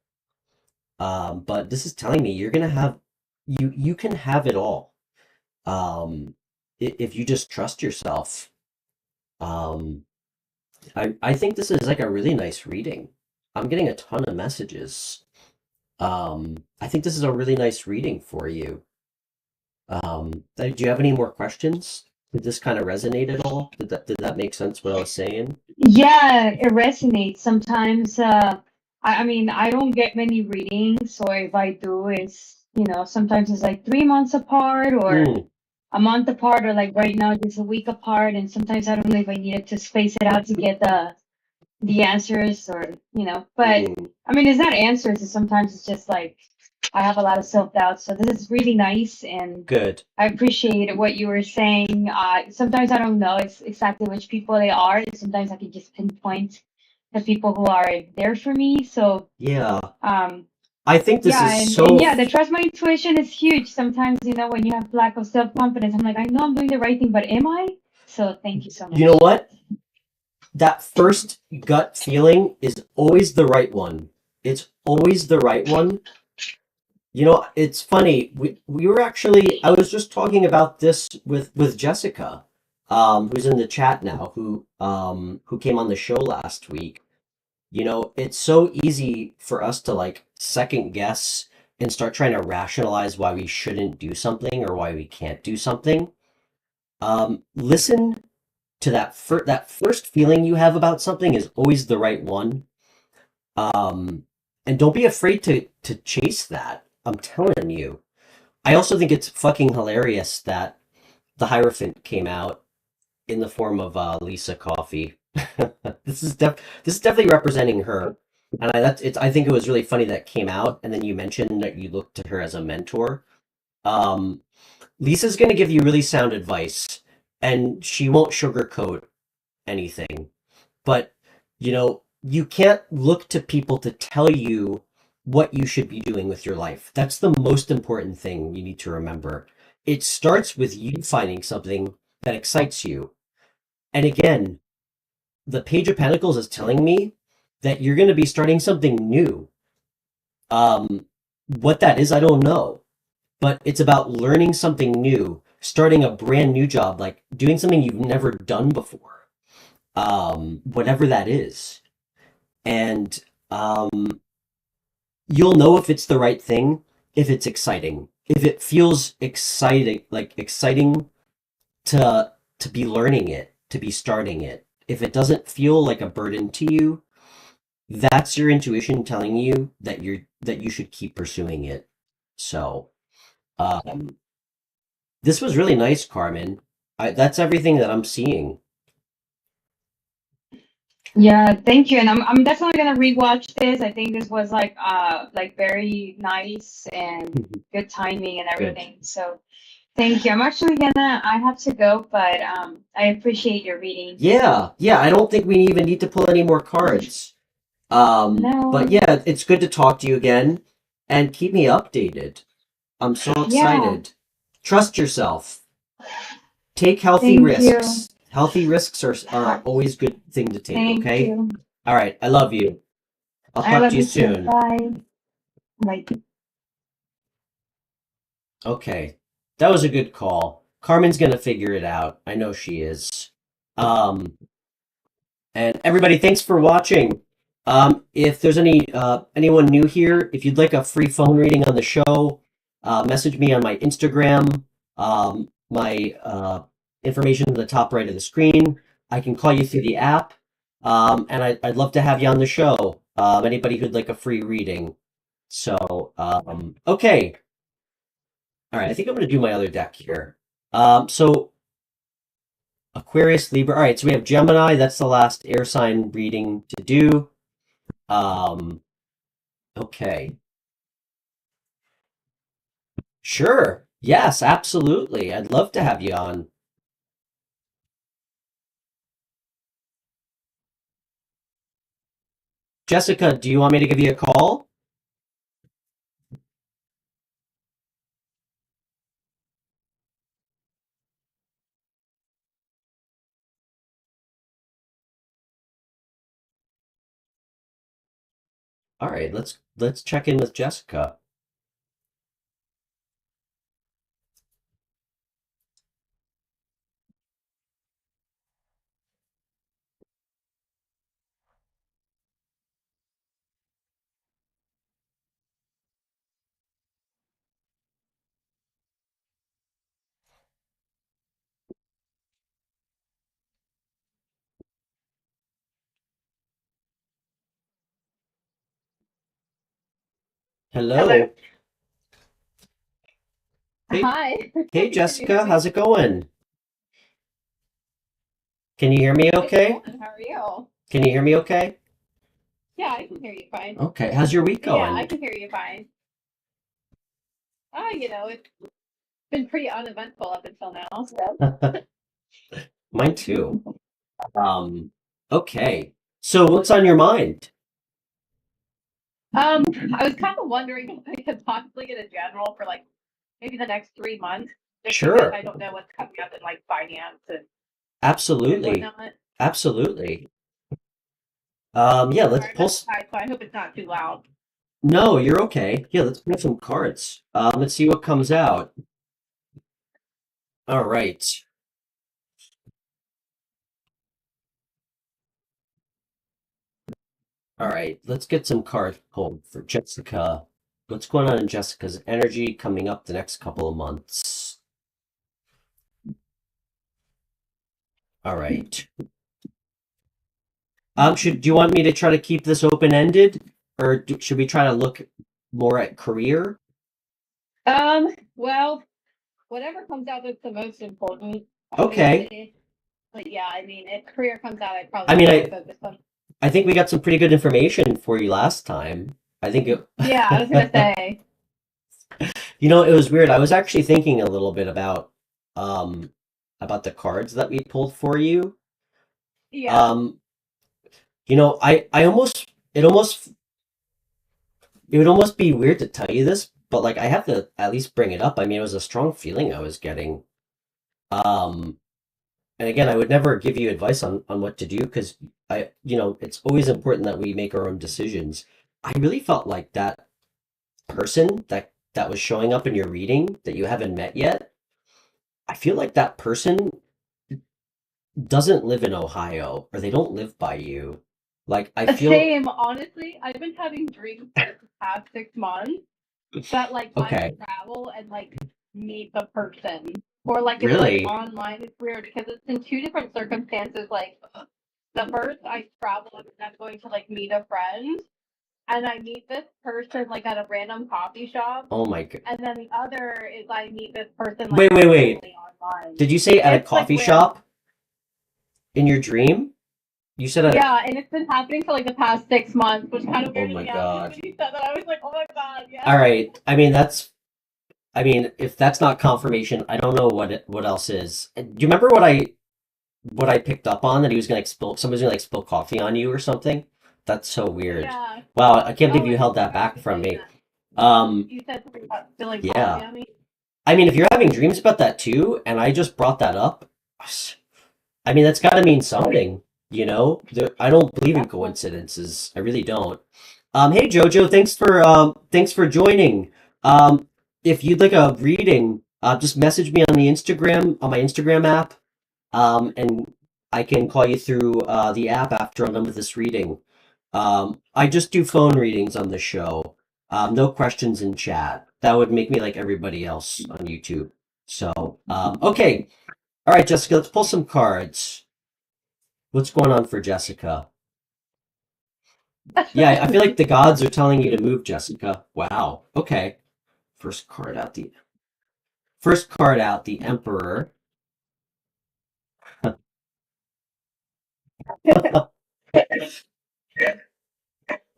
But this is telling me you're gonna have, you can have it all, um if you just trust yourself. um I think this is like a really nice reading. I'm getting a ton of messages. I think this is a really nice reading for you. Do you have any more questions? Did this kind of resonate at all? Did that make sense what I was saying? Yeah, it resonates. Sometimes, I mean, I don't get many readings, so if I do, it's, sometimes it's like 3 months apart or Mm, a month apart, or like right now, just a week apart. And sometimes I don't know if I needed to space it out to get the answers, or, but mm, I mean, it's not answers. Sometimes it's just like I have a lot of self-doubt. So this is really nice, and good. I appreciate what you were saying. Sometimes I don't know exactly which people they are. Sometimes I can just pinpoint the people who are there for me. So, Yeah, um, I think this yeah, is and so yeah, the trust my intuition is huge. Sometimes, when you have lack of self-confidence, I'm like, I know I'm doing the right thing, but am I? So thank you so you know much. what, that first gut feeling is always the right one. It's always the right one. It's funny. We were actually, I was just talking about this with Jessica, who's in the chat now, who came on the show last week. It's so easy for us to like second guess and start trying to rationalize why we shouldn't do something or why we can't do something. Listen to that first feeling you have about something is always the right one. Um, and don't be afraid to chase that. I'm telling you. I also think it's fucking hilarious that the Hierophant came out in the form of Lisa Coffee. This is definitely representing her, and I think it was really funny that came out, and then you mentioned that you look to her as a mentor. Um, Lisa's gonna give you really sound advice, and she won't sugarcoat anything. But you can't look to people to tell you what you should be doing with your life. That's the most important thing you need to remember. It starts with you finding something that excites you. And again, the Page of Pentacles is telling me that you're going to be starting something new. What that is, I don't know, but it's about learning something new, starting a brand new job, like doing something you've never done before, whatever that is. And you'll know if it's the right thing, if it's exciting, if it feels exciting, like exciting to be learning it, to be starting it. If it doesn't feel like a burden to you, that's your intuition telling you that you should keep pursuing it. So, um, this was really nice, Carmen. That's everything that I'm seeing. Yeah, thank you. And I'm definitely gonna rewatch this. I think this was like very nice and good timing and Good. everything. So thank you. I'm actually gonna I have to go, but I appreciate your reading. Yeah, yeah. I don't think we even need to pull any more cards. No. But yeah, it's good to talk to you again, and keep me updated. I'm so Yeah, excited. Trust yourself. Take healthy thank you. risks. Healthy risks are always good thing to take, Thank okay? you. All right, I love you. I'll I talk love to you you too. soon. Bye. Bye. Okay. That was a good call. Carmen's gonna figure it out. I know she is. Um, and everybody, thanks for watching. If there's anyone new here, if you'd like a free phone reading on the show, message me on my Instagram. My information at the top right of the screen. I can call you through the app. And I'd love to have you on the show. Anybody who'd like a free reading. So, okay. All right, I think I'm going to do my other deck here. So Aquarius, Libra. All right, so we have Gemini. That's the last air sign reading to do. Um, okay. Sure. Yes, absolutely. I'd love to have you on. Jessica, do you want me to give you a call? All right, let's check in with Jessica. Hello. Hello. Hey, Hi. hey Jessica, how's it going? Can you hear me okay? How are you? Can you hear me okay? Yeah, I can hear you fine. Okay, how's your week Yeah, I going? can hear you fine. It's been pretty uneventful up until now. So. Mine too. Okay. So what's on your mind? I was kind of wondering if I could possibly get a general for like maybe the next 3 months, just because Sure. I don't know what's coming up in like finance and Absolutely. whatnot. Absolutely. Yeah, let's Sorry, I'm pull. outside, so I hope it's not too loud. No, you're okay. Yeah, let's pull some cards. Let's see what comes out. All right. All right. Let's get some cards pulled for Jessica. What's going on in Jessica's energy coming up the next couple of months? All right. Do you want me to try to keep this open-ended, or should we try to look more at career? Well, whatever comes out that's the most important. Okay. But yeah, I mean, if career comes out, I'd I probably mean, focus on. I think we got some pretty good information for you last time. I think it. Yeah, I was gonna say. It was weird. I was actually thinking a little bit about the cards that we pulled for you. Yeah. Um, I almost it would almost be weird to tell you this, but like I have to at least bring it up. I mean, it was a strong feeling I was getting. Um, and again, I would never give you advice on what to do because it's always important that we make our own decisions. I really felt like that person that was showing up in your reading that you haven't met yet. I feel like that person doesn't live in Ohio or they don't live by you. Like I feel Same, honestly, I've been having dreams for the past 6 months that like I okay, travel and like meet the person. Or like it's like really? online. It's weird because it's in two different circumstances. Like the first I travel and I'm going to like meet a friend and I meet this person like at a random coffee shop. Oh my god. And then the other is I meet this person like Wait. randomly online. Did you say at a It's like coffee weird. shop in your dream? You said Yeah, and it's been happening for like the past 6 months, which kind of Oh weirded my me out. God. When you said that, I was like, oh my God, yeah. All right. I mean, if that's not confirmation, I don't know what else is. Do you remember what I picked up on that he was gonna like somebody's gonna like spill coffee on you or something? That's so weird. Yeah. Wow, I can't Oh, believe you I held that forgot back you from saying me. that. Um, You said something about spilling coffee yeah. on me. I mean, if you're having dreams about that too, and I just brought that up, I mean, that's got to mean something, you know? I don't believe in coincidences. I really don't. Hey Jojo, thanks for joining. Um, if you'd like a reading, just message me on my Instagram app, and I can call you through the app after I'm done with this reading. I just do phone readings on the show. No questions in chat. That would make me like everybody else on YouTube. So, okay. All right, Jessica, let's pull some cards. What's going on for Jessica? Yeah, I feel like the gods are telling you to move, Jessica. Wow. Okay. First card out, the Emperor.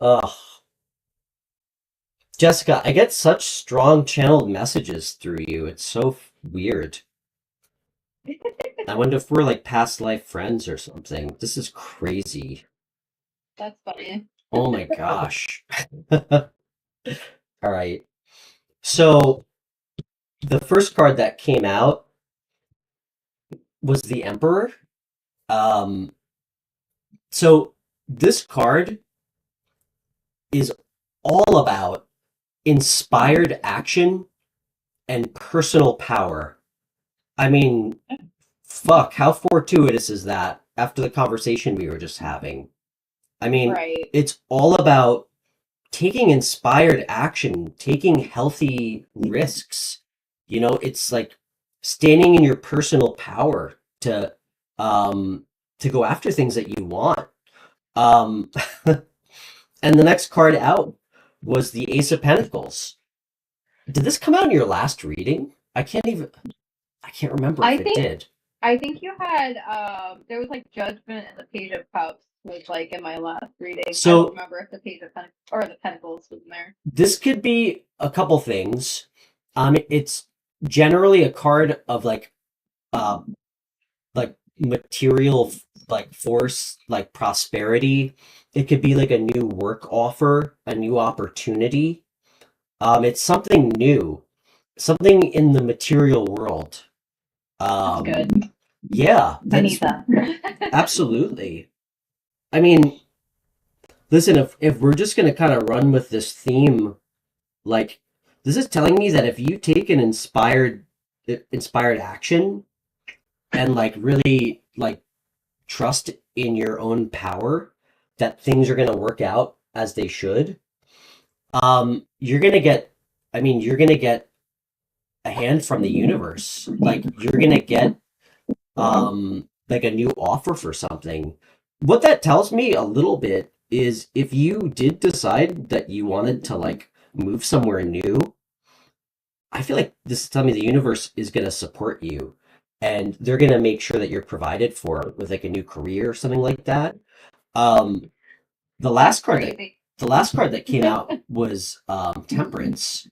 Ugh. Jessica, I get such strong channeled messages through you. It's so weird. I wonder if we're like past life friends or something. This is crazy. That's funny. Oh my gosh. All right. So the first card that came out was the Emperor. Um, so this card is all about inspired action and personal power. I mean, fuck, how fortuitous is that after the conversation we were just having? I mean, Right. it's all about taking inspired action, taking healthy risks. You know, it's like standing in your personal power um to go after things that you want. Um and the next card out was the Ace of Pentacles. Did this come out in your last reading? I can't remember I if it think did. I think you had there was like Judgment and the Page of Cups was like in my last reading. I don't So remember if the Page of Pentacles or the Pentacles was in there. this could be a couple things. It's generally a card of uh, like material, like force, like prosperity. It could be like a new work offer, a new opportunity. It's something new, something in the material world. That's good. Yeah, I need that. absolutely. I mean, listen, if we're just gonna kind of run with this theme, like this is telling me that if you take an inspired action and like really like trust in your own power, that things are gonna work out as they should. You're gonna get, I mean, you're gonna get a hand from the universe. Like you're gonna get like a new offer for something. What that tells me a little bit is if you did decide that you wanted to like move somewhere new, I feel like this is telling me the universe is going to support you and they're going to make sure that you're provided for with like a new career or something like that. Um, the last card that Crazy. the last card that came out was Temperance,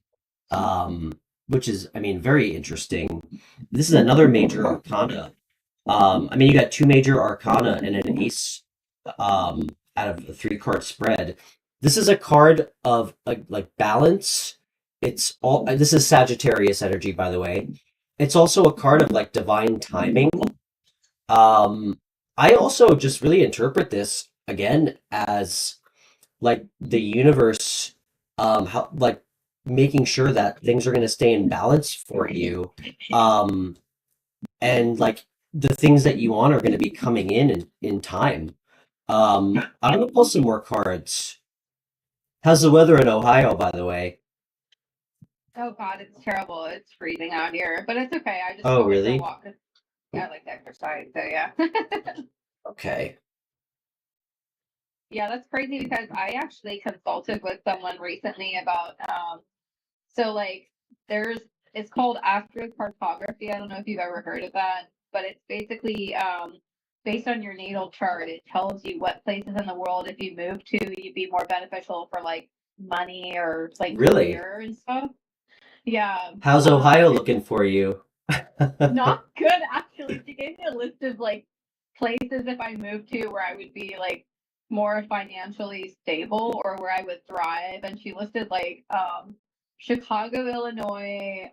which is, I mean, very interesting. This is another major arcana. I mean, you got two major arcana and an ace out of a three-card spread. This is a card of like balance. It's all. This is Sagittarius energy, by the way. It's also a card of like divine timing. Um, I also just really interpret this again as like the universe, how like making sure that things are going to stay in balance for you. Um, and like the things that you want are going to be coming in time. I'm gonna pull some more cards. How's the weather in Ohio, by the way? Oh God, it's terrible. It's freezing out here, but it's okay. I just Oh, go for a really? walk. I like to exercise, so yeah. Okay. Yeah, that's crazy because I actually consulted with someone recently about so like there's it's called astrocartography. I don't know if you've ever heard of that, but it's basically based on your natal chart, it tells you what places in the world, if you move to, you'd be more beneficial for like money or like Really? career and stuff. Yeah. How's Ohio looking for you? Not good, actually. She gave me a list of like places if I moved to where I would be like more financially stable or where I would thrive. And she listed like Chicago, Illinois,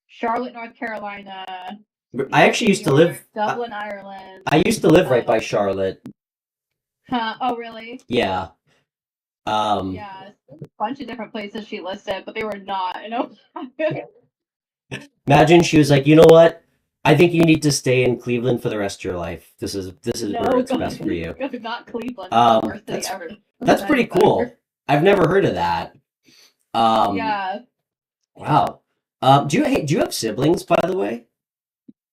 Charlotte, North Carolina, I actually used to live. Dublin, Ireland. I used to live right by Charlotte. Huh? Oh, really? Yeah. Yeah, a bunch of different places she listed, but they were not in Ohio. Imagine she was like, you know what? I think you need to stay in Cleveland for the rest of your life. This is where it's best for you. Not Cleveland. Worst city ever. That's pretty cool. I've never heard of that. Yeah. Wow. Do you have siblings, by the way?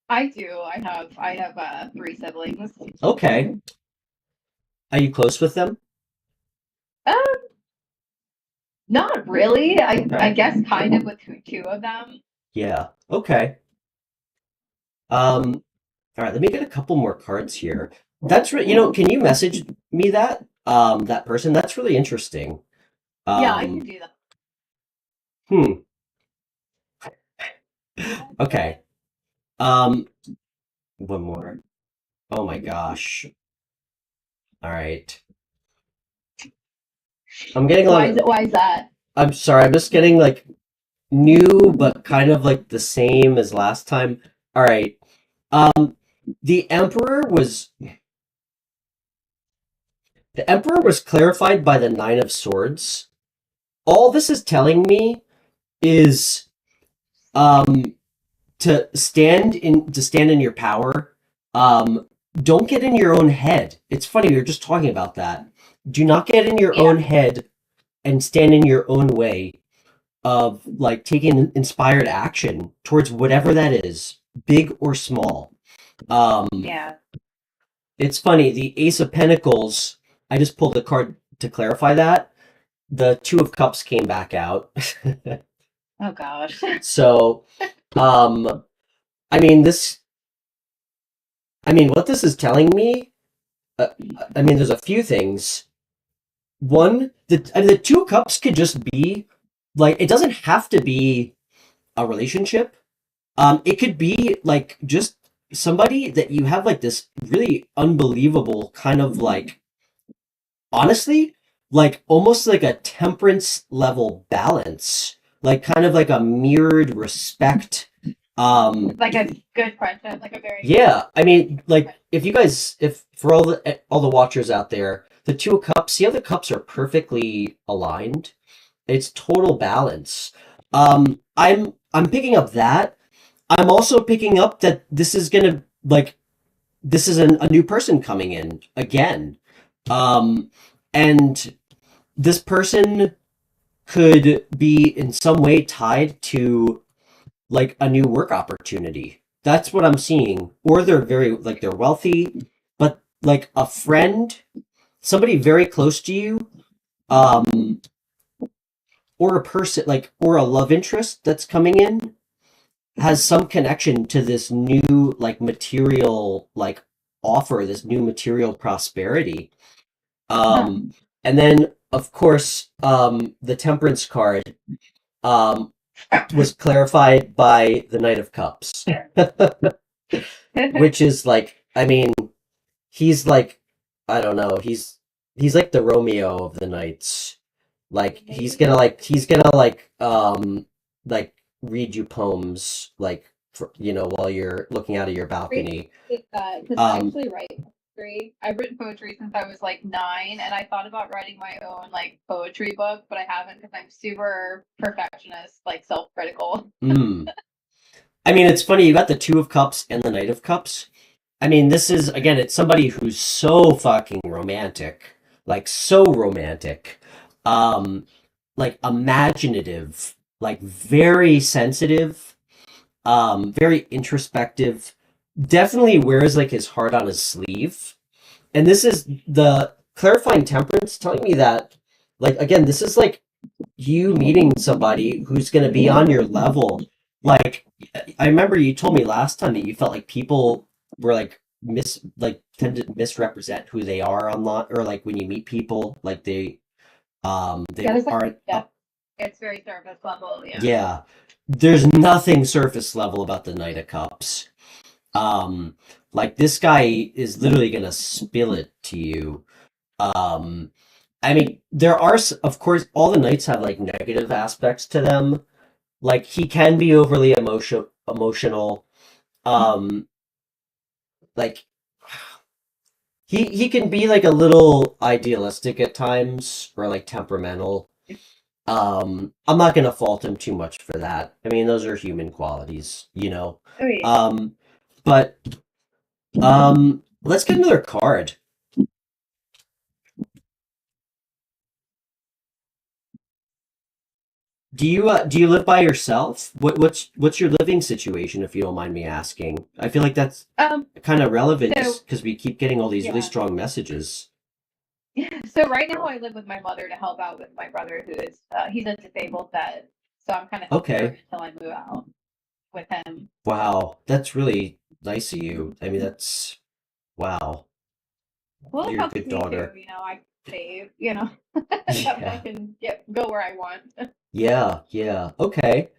I do. I have 3 siblings. Okay. Are you close with them? Not really. I guess kind of with 2 of them. Yeah. Okay. All right, let me get a couple more cards here. That's can you message me that person? That's really interesting. Yeah, I can do that. Okay. One more. Oh my gosh. All right. I'm getting a lot. Why is that? I'm sorry. I'm just getting like new, but kind of like the same as last time. All right. The Emperor was clarified by the Nine of Swords. All this is telling me is to stand in your power. Don't get in your own head. It's funny, we were just talking about that. Do not get in your own head and stand in your own way of like taking inspired action towards whatever that is, big or small. Yeah. It's funny, the Ace of Pentacles, I just pulled the card to clarify that. The Two of Cups came back out. Oh gosh. So, what this is telling me, there's a few things. One, the Two of Cups could just be, like, it doesn't have to be a relationship. It could be, like, just somebody that you have, like, this really unbelievable kind of, like, honestly, like, almost like a temperance level balance. Like, kind of like a mirrored respect. Like a good friendship, like a very Yeah, if for all the watchers out there, the Two of Cups, see how the cups are perfectly aligned? It's total balance. I'm picking up that. I'm also picking up that this is gonna this is a new person coming in again. And this person could be in some way tied to like a new work opportunity. That's what I'm seeing. Or they're they're wealthy, but like a friend, somebody very close to you, or a person or a love interest that's coming in has some connection to this new like material offer, this new material prosperity. And then of course the Temperance card was clarified by the Knight of Cups. Which is he's I don't know, he's like the Romeo of the Knights. Like he's gonna read you poems while you're looking out of your balcony. Because I actually write poetry. I've written poetry since I was like 9, and I thought about writing my own like poetry book, but I haven't because I'm super perfectionist, like self-critical. It's funny, you got the Two of Cups and the Knight of Cups. This is again, it's somebody who's so fucking romantic, so romantic, imaginative, very sensitive, very introspective, definitely wears his heart on his sleeve. And this is the clarifying Temperance telling me that again, this is you meeting somebody who's going to be on your level. I remember you told me last time that you felt like people were tend to misrepresent who they are online, or like when you meet people, like they Yeah, there's like aren't it's very surface level. Yeah. yeah. There's nothing surface level about the Knight of Cups. Like this guy is literally gonna spill it to you. Um, I mean, there are, of course, all the knights have like negative aspects to them. Like he can be overly emotional. Um, like he can be like a little idealistic at times, or like temperamental. I'm not gonna fault him too much for that. I mean, those are human qualities, you know. Oh, yeah. But let's get another card. Do you live by yourself? What's your living situation, if you don't mind me asking? I feel like that's kind of relevant So because we keep getting all these really yeah. strong messages. So right now I live with my mother to help out with my brother who is he's a disabled vet. So I'm kind of helping her Okay. until I move out with him. Wow, that's really nice of you. I mean, that's wow. Well, it You're a helps good me too, daughter. you know, I save, you know, that way I Yeah. can go where I want. Yeah, yeah. Okay.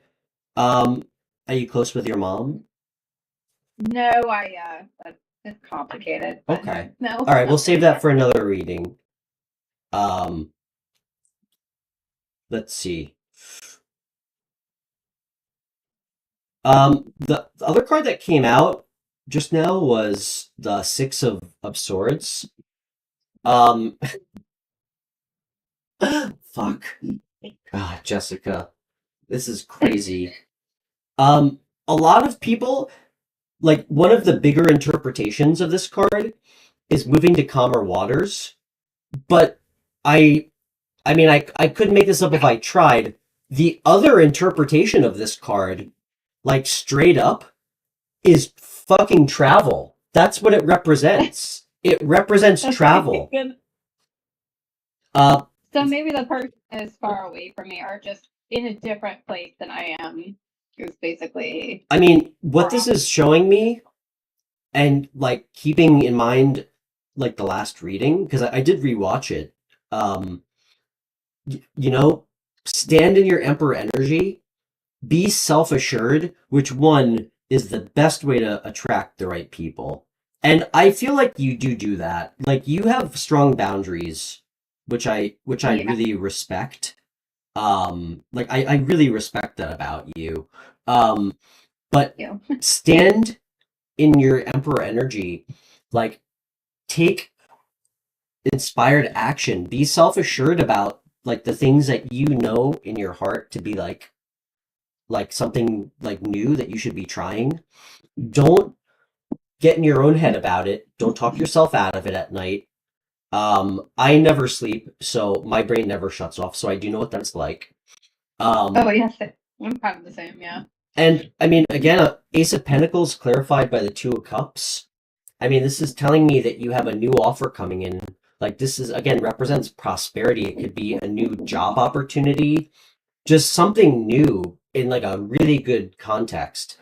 Um, are you close with your mom? No, that's it's complicated, but Okay. no, All right, we'll not save really. that for another reading. Um, let's see. The other card that came out just now was the Six of Swords. Um, fuck. Ah, Jessica, this is crazy. A lot of people, like one of the bigger interpretations of this card is moving to calmer waters, but I I mean I couldn't make this up if I tried. The other interpretation of this card, like straight up, is fucking travel. That's what it represents. It represents Okay, travel. good. Uh, So maybe the person is far away from me or just in a different place than I am. Is basically I mean, where what this I'm. is showing me, and like keeping in mind, like the last reading, because I did rewatch it. Um, you know, stand in your Emperor energy, be self assured, which one is the best way to attract the right people. And I feel like you do that. Like you have strong boundaries, which I Yeah, really respect. Like I really respect that about you. Um, but you. stand in your Emperor energy, like take inspired action, be self-assured about like the things that you know in your heart to be like something like new that you should be trying. Don't get in your own head about it. Don't talk yourself out of it at night. I never sleep, so my brain never shuts off, so I do know what that's like. Oh Um, yes, I'm kind of the same. Yeah. and I mean, again, Ace of Pentacles clarified by the Two of Cups. I mean, this is telling me that you have a new offer coming in. Like this is again represents prosperity. It could be a new job opportunity, just something new in like a really good context.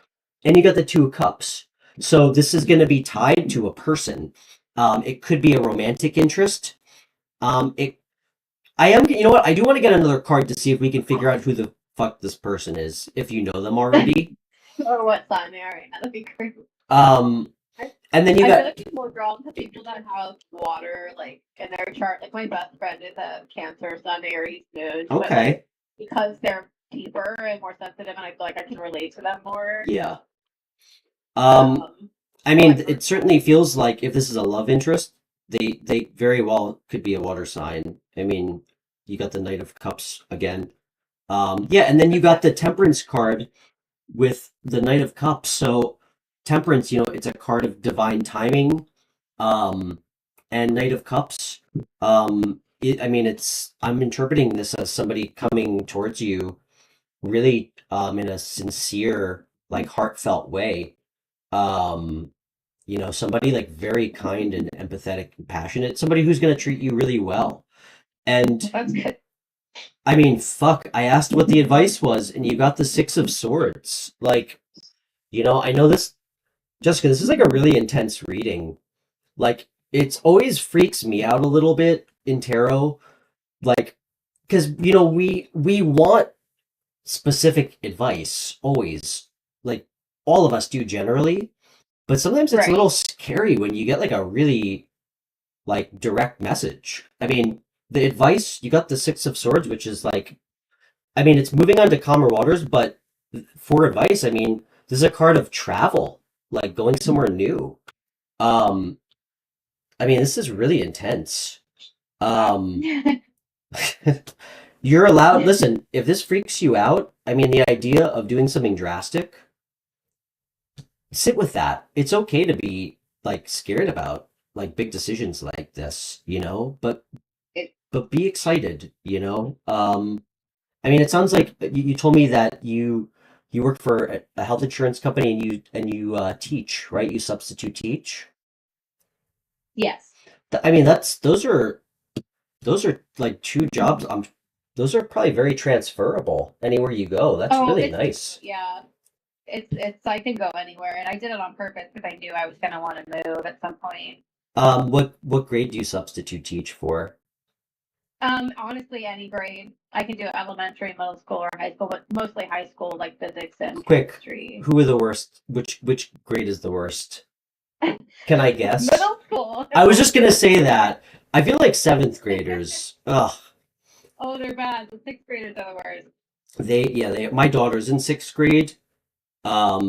And you got the Two of Cups. So this is going to be tied to a person. It could be a romantic interest. It I am, you know what? I do want to get another card to see if we can figure out who the fuck this person is, if you know them already. Or what sign they are right now? That'd be great. Um, I, and then you I feel got like I'm more drawn to people that have water, like in their chart. Like my best friend is a Cancer, Sun, Aries, Moon. But like okay, because they're deeper and more sensitive, and I feel like I can relate to them more. yeah. Um, I I mean, like it certainly feels like if this is a love interest, they very well could be a water sign. I mean, you got the Knight of Cups again. Yeah, and then you got the Temperance card with the Knight of Cups. So Temperance, you know, it's a card of divine timing. Um, and Knight of Cups. I mean, I'm interpreting this as somebody coming towards you really in a sincere, like heartfelt way. Um, you know, somebody like very kind and empathetic and passionate, somebody who's going to treat you really well. And That's good. I mean, fuck, I asked what the advice was, and you got the Six of Swords. Like, you know, I know this Jessica, this is like a really intense reading. Like, it's always freaks me out a little bit in tarot, like, because we want specific advice always, like all of us do generally, but sometimes it's a little Right. scary when you get like a really like direct message. I mean, the advice you got the Six of Swords, which is like, I mean, it's moving on to calmer waters, but for advice, I mean, this is a card of travel, like going somewhere new. Um, I mean, this is really intense. Um, you're allowed, listen, if this freaks you out, I mean, the idea of doing something drastic, sit with that. It's okay to be like scared about like big decisions like this, but It- be excited, you know? I mean, it sounds like you told me that you work for a health insurance company and you teach, right? You substitute teach. yes. I mean, those are like two jobs. Those are probably very transferable anywhere you go. That's Oh, really it's nice. yeah. It's I can go anywhere, and I did it on purpose because I knew I was gonna want to move at some point. What grade do you substitute teach for? Honestly, any grade. I can do elementary, middle school, or high school, but mostly high school, like physics and Quick, chemistry. who are the worst? Which grade is the worst? Can I guess? Middle school. I was just gonna say that. I feel like seventh graders. Ugh, Oh, they're bad. The sixth graders are the worst. my daughter's in sixth grade. I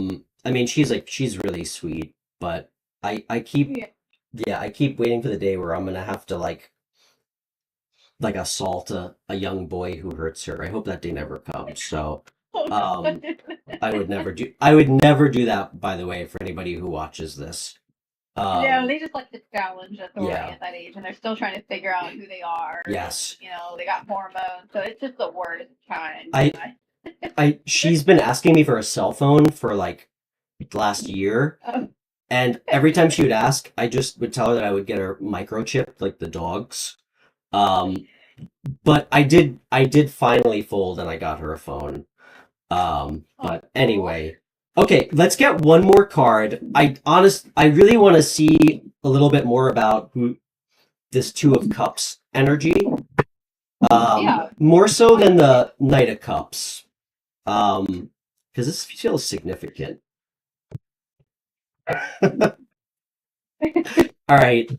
mean, she's really sweet, but I keep Yeah. yeah, I keep waiting for the day where I'm gonna have to like assault a young boy who hurts her. I hope that day never comes. So Oh, um, God. I would never do that, by the way, for anybody who watches this. No, they just like to challenge authority Yeah. at that age, and they're still trying to figure out who they are. Yes. They got hormones, so it's just the worst time. She's been asking me for a cell phone for like the last year, Oh, and every time she would ask, I just would tell her that I would get her microchipped like the dogs. Um, but I did finally fold and I got her a phone. But anyway, okay, let's get one more card. I really want to see a little bit more about who this Two of Cups energy. Yeah. More so than the Knight of Cups. Because this feels significant. All right.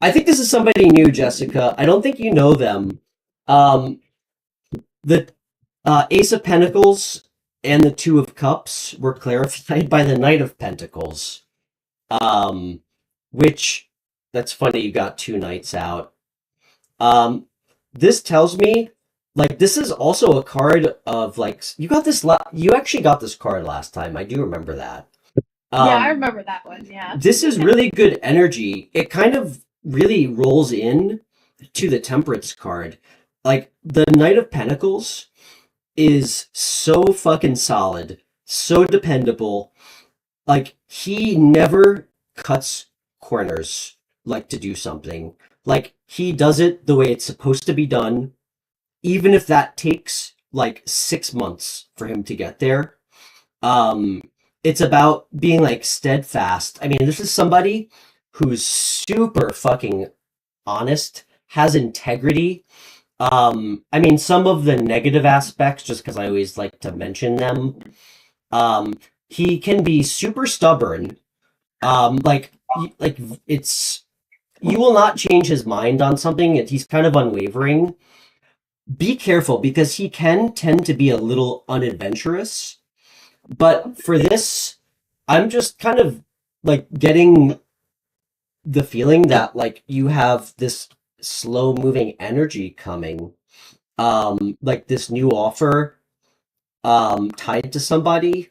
I think this is somebody new, Jessica. I don't think you know them. Um, the Ace of Pentacles and the Two of Cups were clarified by the Knight of Pentacles. Which, that's funny, you got two knights out. This tells me, like, this is also a card of, like, you actually got this card last time. I do remember that. Yeah, I remember that one. Yeah. This is really good energy. It kind of really rolls in to the Temperance card. Like, the Knight of Pentacles is so fucking solid, so dependable. Like, he never cuts corners, like, to do something. Like, he does it the way it's supposed to be done, even if that takes, like, 6 months for him to get there. It's about being, like, steadfast. I mean, this is somebody who's super fucking honest, has integrity. I mean, some of the negative aspects, just because I always like to mention them, he can be super stubborn. Like it's you will not change his mind on something. He's kind of unwavering. Be careful because he can tend to be a little unadventurous. But for this, I'm just kind of like getting the feeling that like you have this slow moving energy coming. Like this new offer tied to somebody,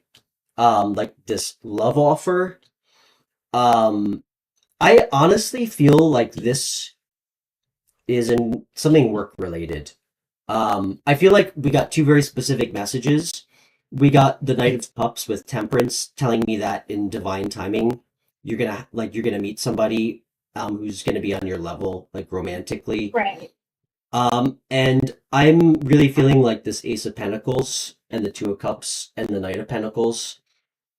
like this love offer. I honestly feel like this is in something work related. I feel like we got two very specific messages. We got the Knight of Cups with Temperance telling me that in divine timing, you're gonna meet somebody who's gonna be on your level, like romantically. Right. And I'm really feeling like this Ace of Pentacles and the Two of Cups and the Knight of Pentacles.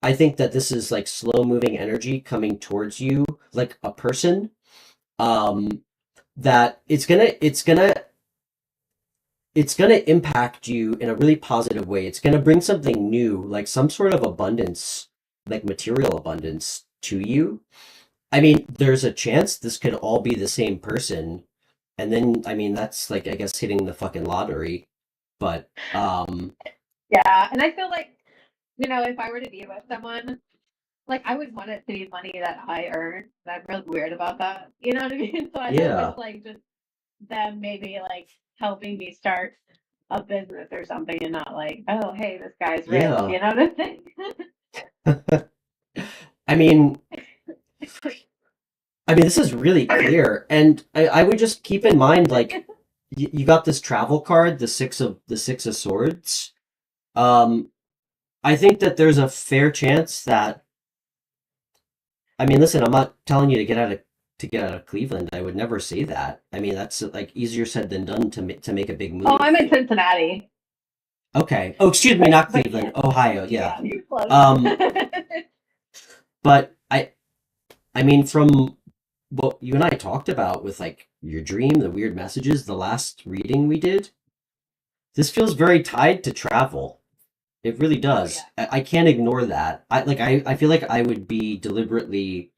I think that this is like slow moving energy coming towards you, like a person. Um, that it's gonna impact you in a really positive way. It's gonna bring something new, like some sort of abundance, like material abundance to you. I mean, there's a chance this could all be the same person, and then I mean that's like I guess hitting the fucking lottery. But Yeah, and I feel like, if I were to be with someone, like I would want it to be money that I earn. And I'm really weird about that. You know what I mean? So I hope yeah, it's like just them maybe like helping me start a business or something and not like, oh, hey, this guy's rich. yeah. You know what I mean? I mean, this is really clear, and I would just keep in mind like you got this travel card, the Six of Swords. Um, I think that there's a fair chance that I mean, listen, I'm not telling you to get out of Cleveland. I would never say that. I mean, that's like easier said than done to make a big Oh, move. I'm in Cincinnati. Okay. Oh, excuse me, not But Cleveland, yeah, Ohio. Yeah. yeah, you're close. But I mean, from what you and I talked about with like your dream, the weird messages, the last reading we did, this feels very tied to travel. It really Oh does. yeah. I can't ignore that. I feel like I would be deliberately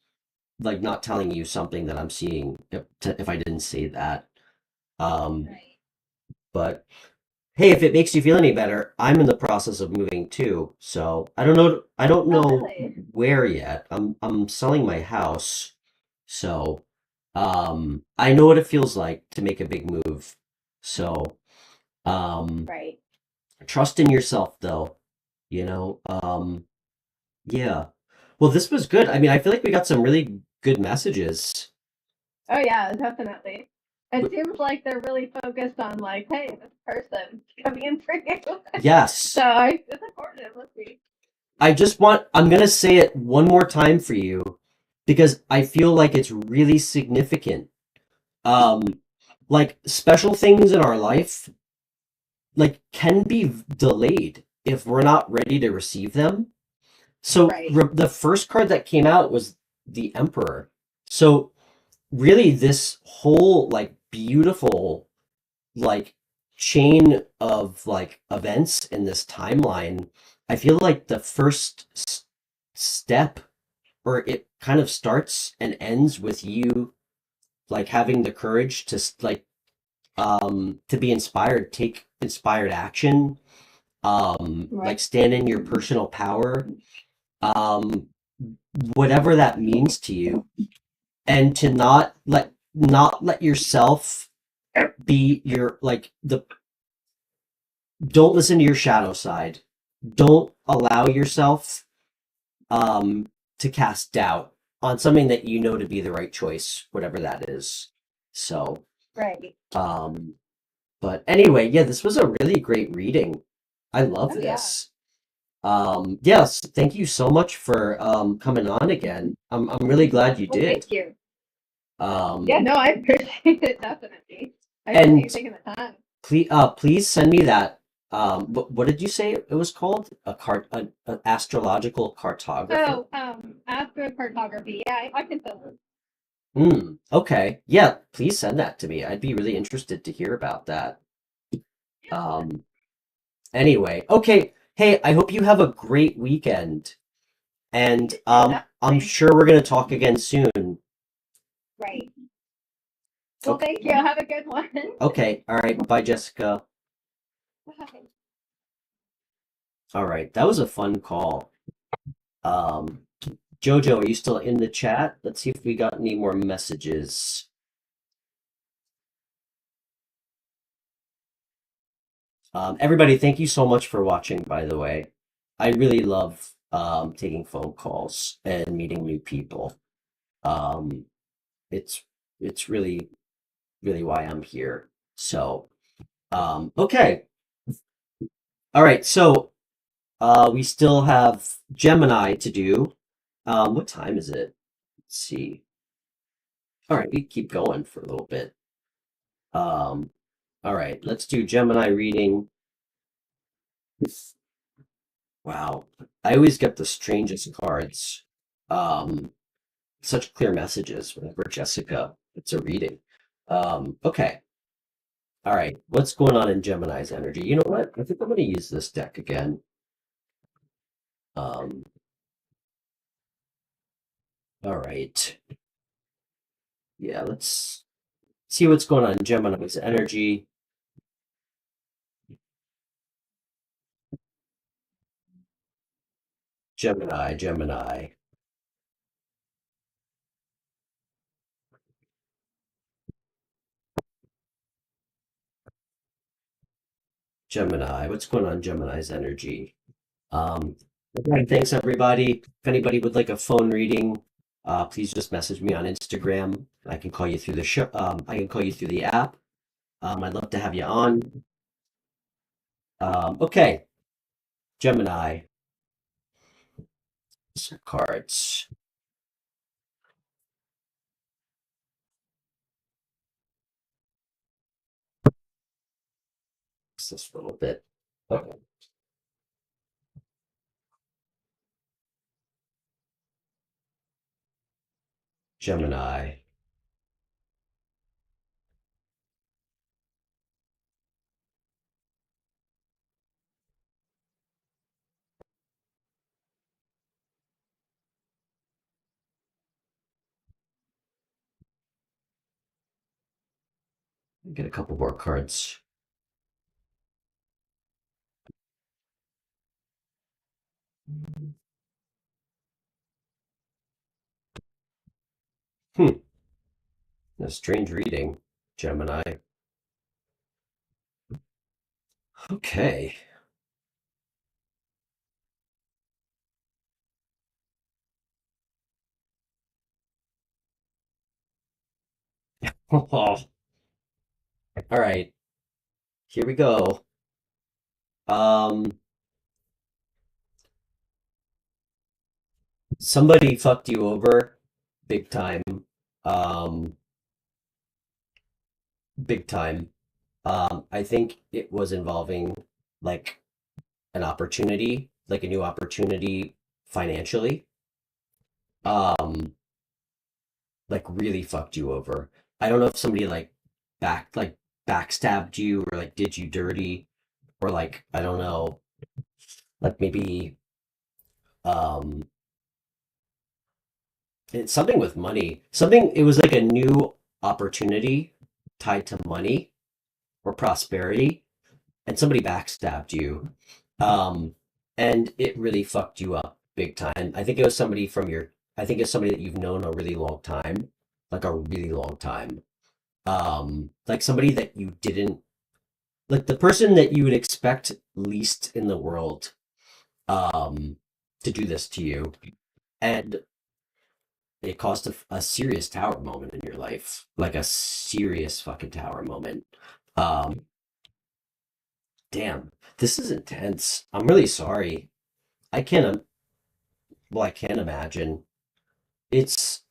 like not telling you something that I'm seeing if I didn't say that. Um, Right. but hey, if it makes you feel any better, I'm in the process of moving too. So I don't know. I don't Oh know really? where yet. I'm selling my house, so I know what it feels like to make a big move. So um, Right. trust in yourself, though. You know. Yeah. Well, this was good. I mean, I feel like we got some really good messages. Oh yeah, definitely. It seems like they're really focused on like, hey, this person coming in for you. Yes. So it's important. Let's see. I'm gonna say it one more time for you because I feel like it's really significant. Um, like special things in our life, like can be delayed if we're not ready to receive them. So Right. the first card that came out was the Emperor. So really this whole like beautiful like chain of like events in this timeline, I feel like the first step or it kind of starts and ends with you like having the courage to to be inspired, take inspired action, Right. like stand in your personal power, um whatever that means to you, and to not let yourself be your like the don't listen to your shadow side. Don't allow yourself to cast doubt on something that you know to be the right choice, whatever that is. So, Right. um, but anyway, yeah, this was a really great reading. I love Oh yeah. this. Yes, thank you so much for coming on again. I'm really glad you Well, did. thank you. Um, Yeah, no, I appreciate it definitely. I appreciate you and taking the time. please send me that. What did you say it was called? An astrological cartographer. Oh, astrocartography. Yeah, I can fill it. Okay. Yeah, please send that to me. I'd be really interested to hear about that. Um, anyway, okay. Hey, I hope you have a great weekend. And I'm Definitely. sure we're gonna talk again soon. Right. Well, Okay. thank you. Have a good one. Okay. All right. Bye, Jessica. Bye. All right. That was a fun call. Um, Jojo, are you still in the chat? Let's see if we got any more messages. Everybody, thank you so much for watching, by the way. I really love taking phone calls and meeting new people. Um, it's it's really, really why I'm here. So, okay. All right, so we still have Gemini to do. What time is it? Let's see. All right, we keep going for a little bit. Um, All right, let's do Gemini reading. Wow, I always get the strangest cards. Um, Such clear messages whenever Jessica, it's a reading. Okay. All right. What's going on in Gemini's energy? You know what? I think I'm going to use this deck again. Um, all right. Yeah, let's see what's going on in Gemini's energy. Gemini, Gemini, Gemini. What's going on in Gemini's energy? Um, okay, thanks everybody. If anybody would like a phone reading, please just message me on Instagram. I can call you through the show. I can call you through the app. I'd love to have you on. Okay, Gemini. Some cards. This little bit. Okay. Gemini. Get a couple more cards. Hmm. A strange reading, Gemini. Okay. All right. Here we go. Um, Somebody fucked you over big time. Um, Big time. I think it was involving like an opportunity, like a new opportunity financially. Um, like really fucked you over. I don't know if somebody like backstabbed you or like did you dirty or like I don't know, like maybe um it's something with money. Something it was like a new opportunity tied to money or prosperity and somebody backstabbed you. Um and it really fucked you up big time. I think it was somebody from your I think it's somebody that you've known a really long time, like a really long time. Like somebody that you didn't like the person that you would expect least in the world um to do this to you, and it caused a serious tower moment in your life, like a serious fucking tower moment. um Damn, this is intense. I'm really sorry. I can't well, I can't imagine. It's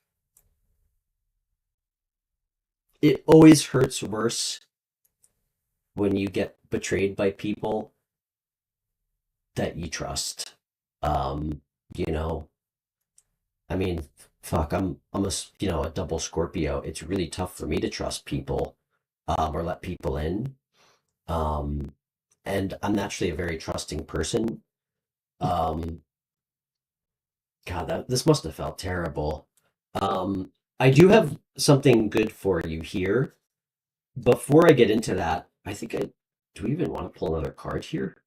it always hurts worse when you get betrayed by people that you trust. um you know, I mean, fuck, I'm you know, a double Scorpio. It's really tough for me to trust people, or let people in. Um, and I'm naturally a very trusting person. Um, God, this must have felt terrible. Um, I do have something good for you here. Before I get into that, I think I do we even want to pull another card here?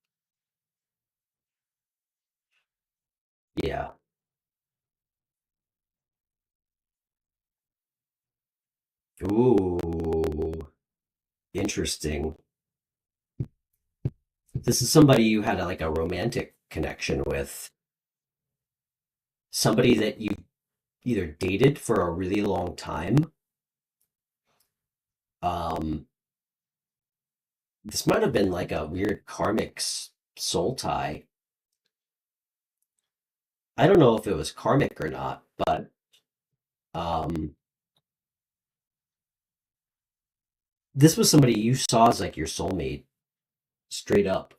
Yeah. Ooh, interesting. This is somebody you had like a romantic connection with. Somebody that you either dated for a really long time. Um, this might have been like a weird karmic soul tie. I don't know if it was karmic or not, but um, this was somebody you saw as like your soulmate, straight up,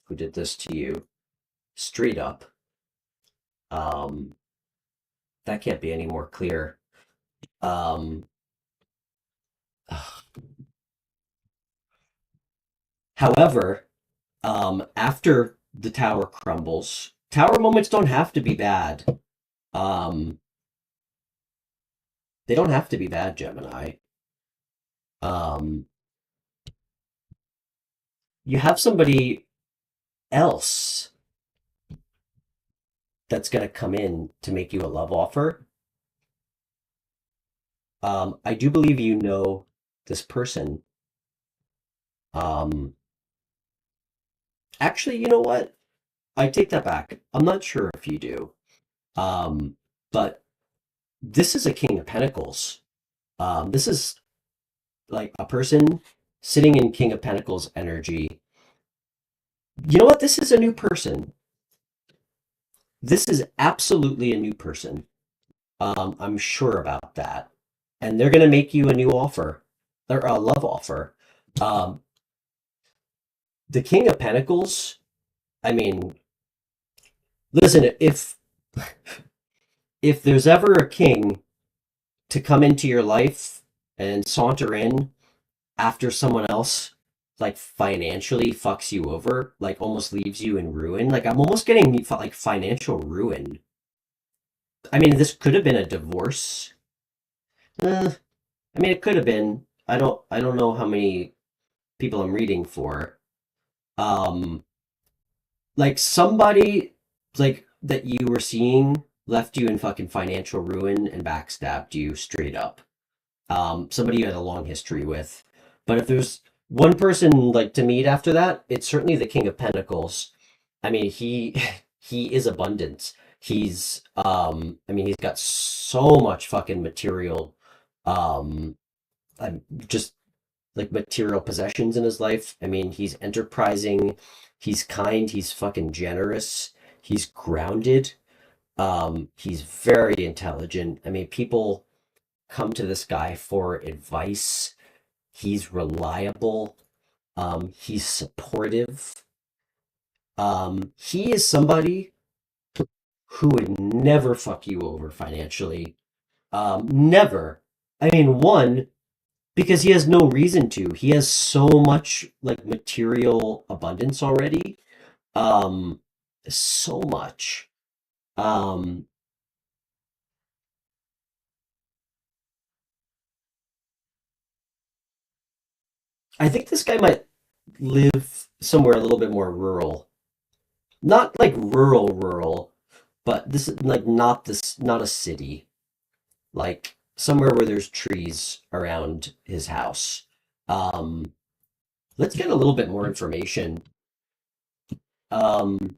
who did this to you, straight up. Um, that can't be any more clear. Um, however, after the tower crumbles, tower moments don't have to be bad. Um, they don't have to be bad, Gemini. Um, you have somebody else that's going to come in to make you a love offer. I do believe you know this person. Um, actually, you know what? I take that back. I'm not sure if you do. Um, but this is a King of Pentacles. This is like a person sitting in King of Pentacles energy. You know what? This is a new person. This is absolutely a new person. I'm sure about that. And they're going to make you a new offer, or a love offer. Um, the King of Pentacles, I mean, listen, if there's ever a king to come into your life and saunter in after someone else like financially fucks you over, like almost leaves you in ruin, like I'm almost getting like financial ruin. I mean, this could have been a divorce. I mean, it could have been. I don't know how many people I'm reading for. Um, like somebody like that you were seeing left you in fucking financial ruin and backstabbed you straight up. Somebody you had a long history with. But if there's one person like to meet after that, it's certainly the King of Pentacles. I mean, he he is abundance. I mean, he's got so much fucking material, um, just like material possessions in his life. I mean, he's enterprising, he's kind, he's fucking generous, he's grounded, he's very intelligent. I mean, people come to this guy for advice. He's reliable. He's supportive. He is somebody who would never fuck you over financially. Never. I mean, one, because he has no reason to. He has so much like material abundance already. Um, so much. Um, I think this guy might live somewhere a little bit more rural. Not like rural, but this is like not a city. Like somewhere where there's trees around his house. Um, let's get a little bit more information. Um,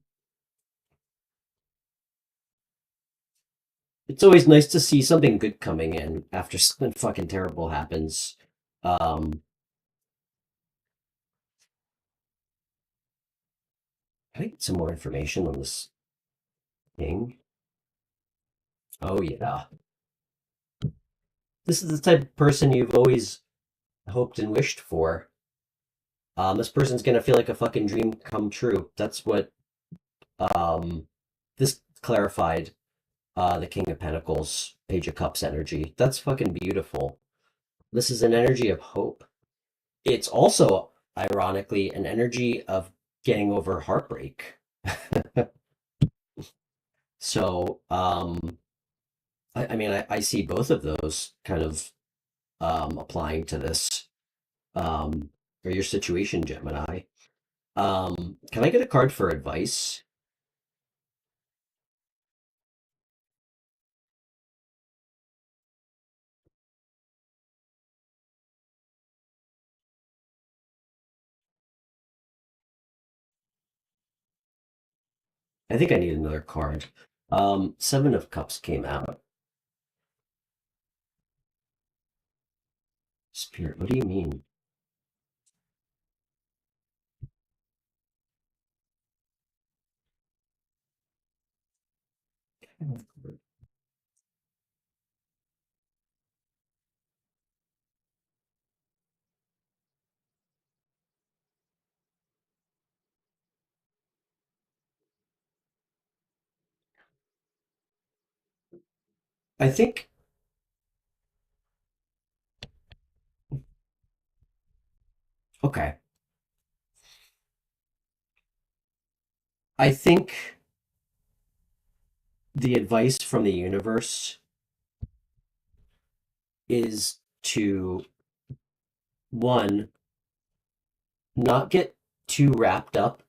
it's always nice to see something good coming in after something fucking terrible happens. Um, can I get some more information on this thing? Oh yeah. This is the type of person you've always hoped and wished for. This person's gonna feel like a fucking dream come true. That's what um this clarified the King of Pentacles, Page of Cups energy. That's fucking beautiful. This is an energy of hope. It's also, ironically, an energy of getting over heartbreak. So, I mean, I see both of those kind of applying to this or your situation, Gemini. Can I get a card for advice? I think I need another card. Seven of Cups came out. Spirit, what do you mean? I think okay. I think the advice from the universe is to one, not get too wrapped up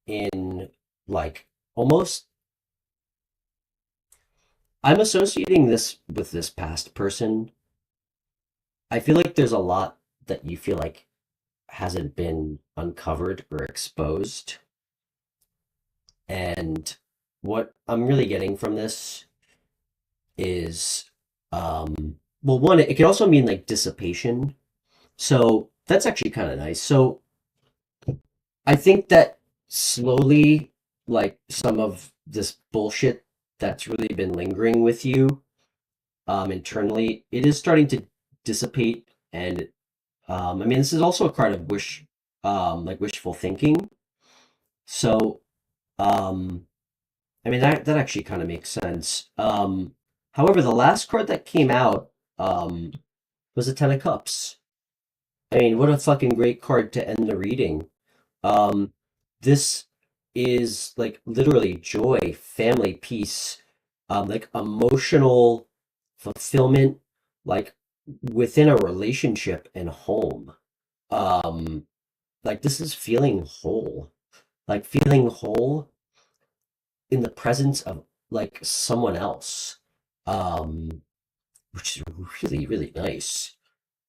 in like almost I'm associating this with this past person. I feel like there's a lot that you feel like hasn't been uncovered or exposed. And what I'm really getting from this is, well, one, it can also mean like dissipation. So that's actually kind of nice. So I think that slowly, like some of this bullshit that's really been lingering with you, internally, it is starting to dissipate. And I mean, this is also a card of like wishful thinking. So, um, I mean, that actually kind of makes sense. However, the last card that came out, was the Ten of Cups. I mean, what a fucking great card to end the reading. Um, this is like literally joy, family, peace, like emotional fulfillment, like within a relationship and home. Um, like this is feeling whole in the presence of like someone else, um, which is really, really nice.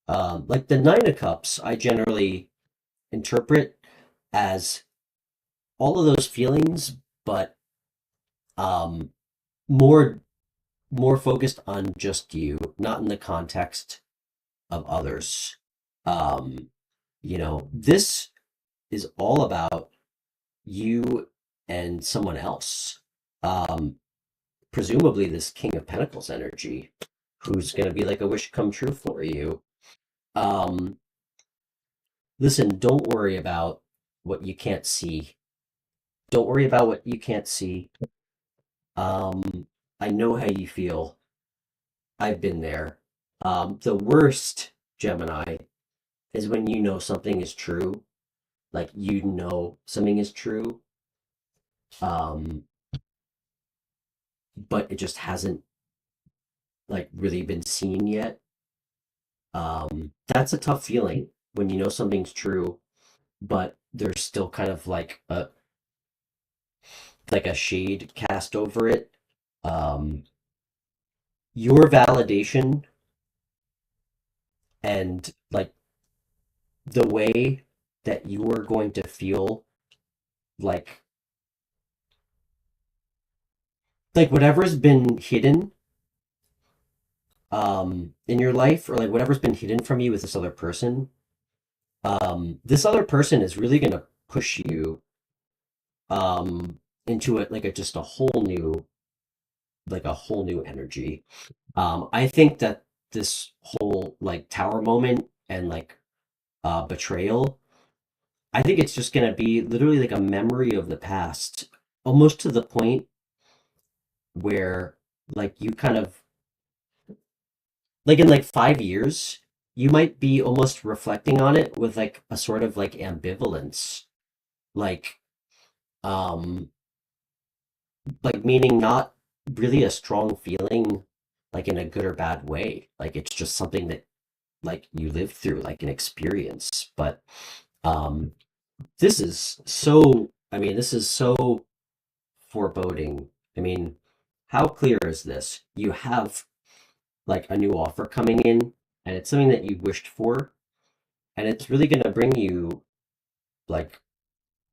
Like the Nine of Cups, I generally interpret as all of those feelings, but um, more more focused on just you, not in the context of others. Um, this is all about you and someone else. Um, Presumably this King of Pentacles energy, who's going to be like a wish come true for you. Um, Listen, don't worry about what you can't see. Don't worry about what you can't see. I know how you feel. I've been there. The worst, Gemini, is when you know something is true. Like you know something is true, um, but it just hasn't like really been seen yet. That's a tough feeling when you know something's true, but there's still kind of like a shade cast over it. Um, your validation and like the way that you are going to feel like whatever's been hidden in your life, or like whatever's been hidden from you with this other person is really going to push you into it like a just a whole new energy. I think that this whole like tower moment and like betrayal, I think it's just going to be literally like a memory of the past, almost to the point where like you kind of like in like 5 years, you might be almost reflecting on it with like a sort of like ambivalence, like um like meaning not really a strong feeling like in a good or bad way. Like it's just something that like you lived through, like an experience. But um this is so foreboding. I mean, how clear is this? You have like a new offer coming in, and it's something that you wished for, and it's really going to bring you like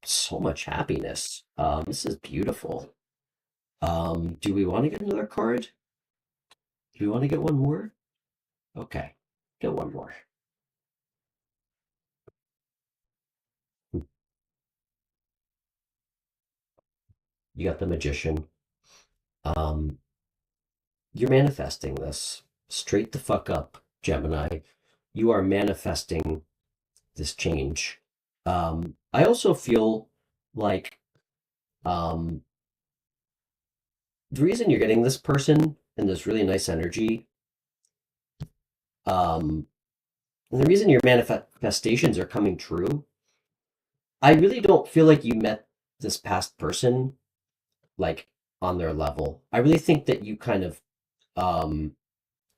so much happiness. This is beautiful. Do we want to get another card? Do we want to get one more? Okay, get one more. You got the Magician. Um, you're manifesting this straight the fuck up, Gemini. You are manifesting this change. I also feel like um, the reason you're getting this person and there's really nice energy. And the reason your manifestations are coming true, I really don't feel like you met this past person like on their level. I really think that you kind of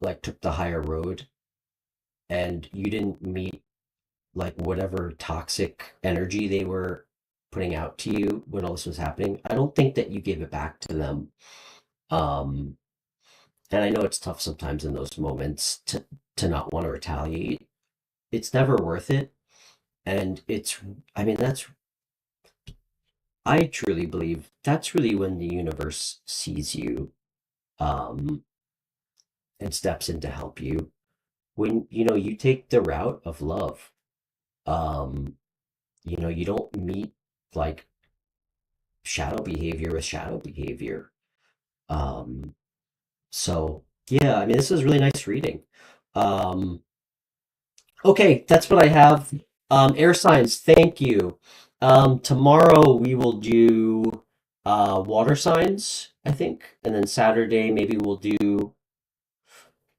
like took the higher road, and you didn't meet like whatever toxic energy they were putting out to you when all this was happening. I don't think that you gave it back to them. Um, and I know it's tough sometimes in those moments to not want to retaliate. It's never worth it. And I mean, I truly believe that's really when the universe sees you, um, and steps in to help you. When, you take the route of love, um, you don't meet like shadow behavior with shadow behavior. Um, so yeah, I mean, this is really nice reading. Um, okay, that's what I have. Air signs, thank you. Tomorrow we will do water signs, I think, and then Saturday maybe we'll do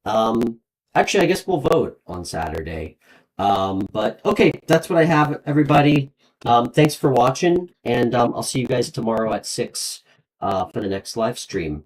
actually I guess we'll vote on Saturday. But okay, that's what I have, everybody. Thanks for watching, and I'll see you guys tomorrow at 6 for the next live stream.